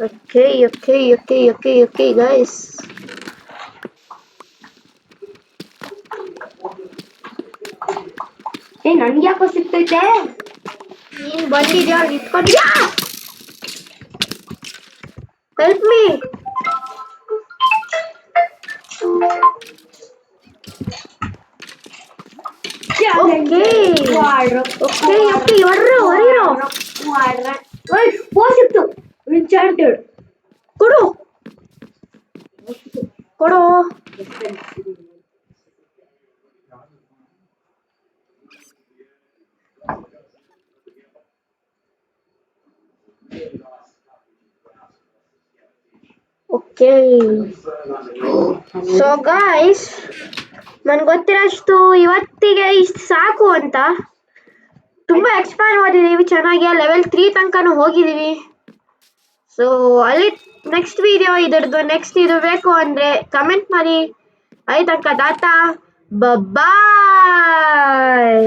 Okay guys. ನನ್ಗೆ ಯಾಕೋ ಸಿಗ್ತೈತೆ? ನೀನ್ ಬಂದಿದ್ಯಾ, ನಿಂತ್ಕೊಂಡಿದ್ಯಾ? Help me. ಓಕೆ ಓಕೆ ಹೊರೀರೋ ಸಿಕ್ತು ಎನ್ಚಾಂಟೆಡ್. ಕೊಡು ಕೊಡು. ಓಕೆ ಸೊ ಗಾಯ್ಸ್, ನನ್ಗೆ ಗೊತ್ತಿರೋಷ್ಟು ಇವತ್ತಿಗೆ ಇಷ್ಟು ಸಾಕು ಅಂತ. ತುಂಬ ಎಕ್ಸ್ಪ್ಯಾಂಡ್ ಮಾಡಿದ್ದೀವಿ ಚೆನ್ನಾಗಿ, ಲೆವೆಲ್ 3 ತನಕನೂ ಹೋಗಿದ್ದೀವಿ. ಸೊ ಅಲ್ಲಿ ನೆಕ್ಸ್ಟ್ ವಿಡಿಯೋ ಇದ್ರದ್ದು ನೆಕ್ಸ್ಟ್ ಇದು ಬೇಕು ಅಂದರೆ ಕಮೆಂಟ್ ಮಾಡಿ. ಅಲ್ಲಿ ತನಕ ಟಾಟಾ ಬಾಯ್.